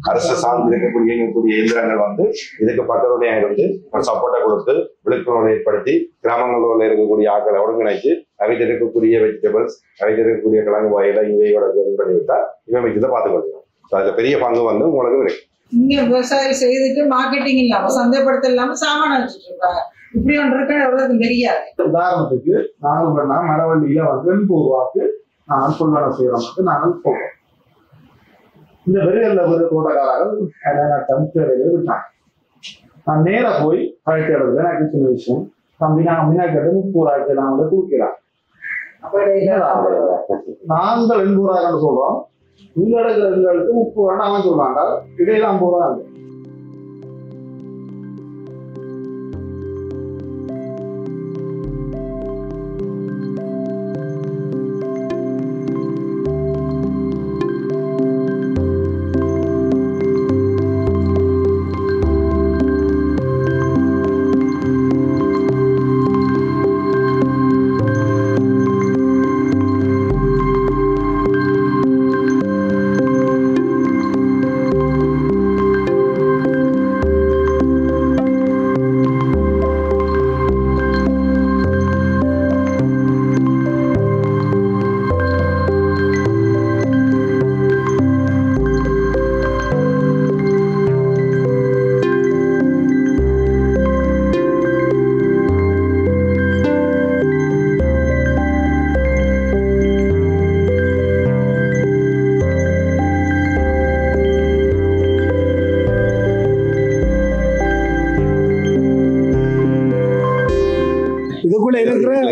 அரசு சார்ந்து இருக்கக்கூடிய இயந்திரங்கள் வந்து இதுக்கு பக்கத்துடைய இருந்து ஒரு சப்போர்ட்டை கொடுத்து விழிப்புணர்வு ஏற்படுத்தி கிராமங்களில் இருக்கக்கூடிய ஆக்களை ஒருங்கிணைச்சு அவைக்கு இருக்கக்கூடிய வெஜிடபிள்ஸ், அவைக்கு இருக்கக்கூடிய கிழங்கு வகையில இவையோட பண்ணிவிட்டா இவன் வச்சுதான் பார்த்துக்கொள்ளணும். ஸோ அதுல பெரிய பங்கு வந்து உங்களுக்கு இருக்கு. இங்க விவசாயம் செய்துட்டு மார்க்கெட்டிங் இல்லாம சந்தைப்படுத்த இல்லாம சாமான வச்சுட்டு இருக்காங்க. இப்படி ஒன்று இருக்க எவ்வளவு தெரியாது. உதாரணத்துக்கு நாங்கள் பண்ணா மரவள்ளியில வந்து 80 ரூபாய்க்கு நாங்கள் கொள்வனை செய்யறோம். நாங்கள் போவோம். இந்த வெளியில ஒரு தோட்டக்காரர்கள் விட்டாங்க. நான் நேர போய் கரெக்ட் இடத்துல எனக்கு சின்ன விஷயம் தம்பி நாங்கள் மீனாக்கிட்ட 30 ரூபாய்க்கு நாங்கள் கொடுக்கிறான். நாங்கள் 80 ரூபாய்க்கு சொல்றோம். இந்த இடத்துல எங்களுக்கு 30 ரூபாய் அவன் சொல்றாங்க. இடையில 50 ரூபா இருக்கு.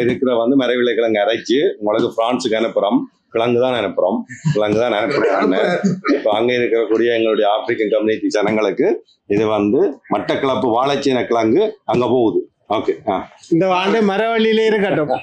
இருக்கிற வந்து மரவிலை கிழங்கு அரைச்சு உங்களுக்கு பிரான்ஸுக்கு அனுப்புறோம். கிழங்கு தான் அனுப்புறோம். இப்போ அங்கே இருக்கக்கூடிய எங்களுடைய ஆப்பிரிக்கன் கம்யூனிட்டி ஜனங்களுக்கு இது வந்து மட்டக்களப்பு வாழைச்சீன கிழங்கு அங்க போகுது. ஓகே, இந்த ஆண்டு மரவள்ளியிலே இருக்கட்டும்.